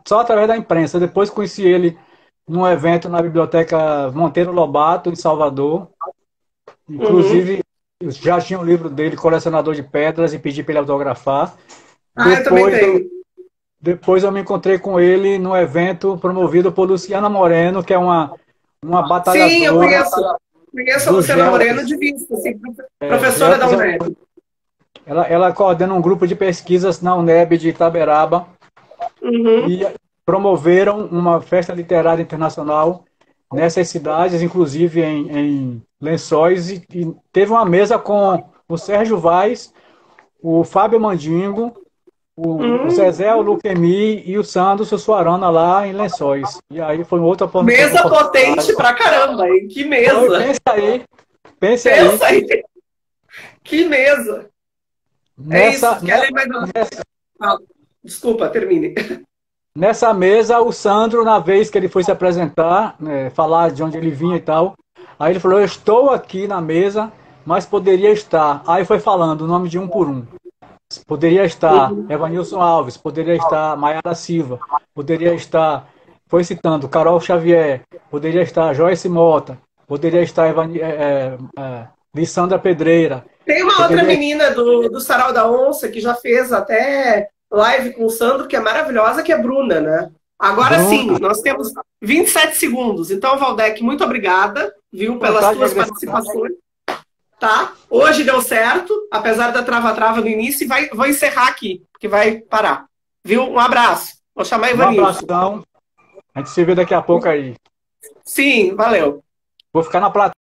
só através da imprensa. Depois conheci ele num evento na Biblioteca Monteiro Lobato, em Salvador. Inclusive, já tinha um livro dele, Colecionador de Pedras, e pedi para ele autografar. Eu também tenho. Depois eu me encontrei com ele num evento promovido por Luciana Moreno, que é uma batalhadora. Sim, eu conheço a Luciana Moreno de vista, assim, professora da UNEB. Ela coordena um grupo de pesquisas na UNEB de Itaberaba. E promoveram uma festa literária internacional nessas cidades, inclusive em Lençóis, e teve uma mesa com o Sérgio Vaz, o Fábio Mandingo, o Zezé, o Luquemi e o Sandro Sussuarana lá em Lençóis. E aí foi outra oportunidade. Mesa potente pra caramba, hein? Que mesa! Pensa aí. Que mesa! Desculpa, termine. Nessa mesa, o Sandro, na vez que ele foi se apresentar, falar de onde ele vinha e tal, aí ele falou, eu estou aqui na mesa, mas poderia estar. Aí foi falando o nome de um por um. Poderia estar Evanilson Alves, poderia estar Maiara Silva, poderia estar, foi citando, Carol Xavier, poderia estar Joyce Mota, poderia estar Lissandra Pedreira. Tem uma outra menina do Sarau da Onça que já fez até live com o Sandro, que é maravilhosa, que é Bruna, né? Agora sim, nós temos 27 segundos. Então, Valdec, muito obrigada, viu, pelas suas participações. Tá? Hoje deu certo, apesar da trava-trava no início, e vou encerrar aqui, que vai parar. Viu? Um abraço. Vou chamar Ivanilson. Um abração. A gente se vê daqui a pouco aí. Sim, valeu. Vou ficar na plateia.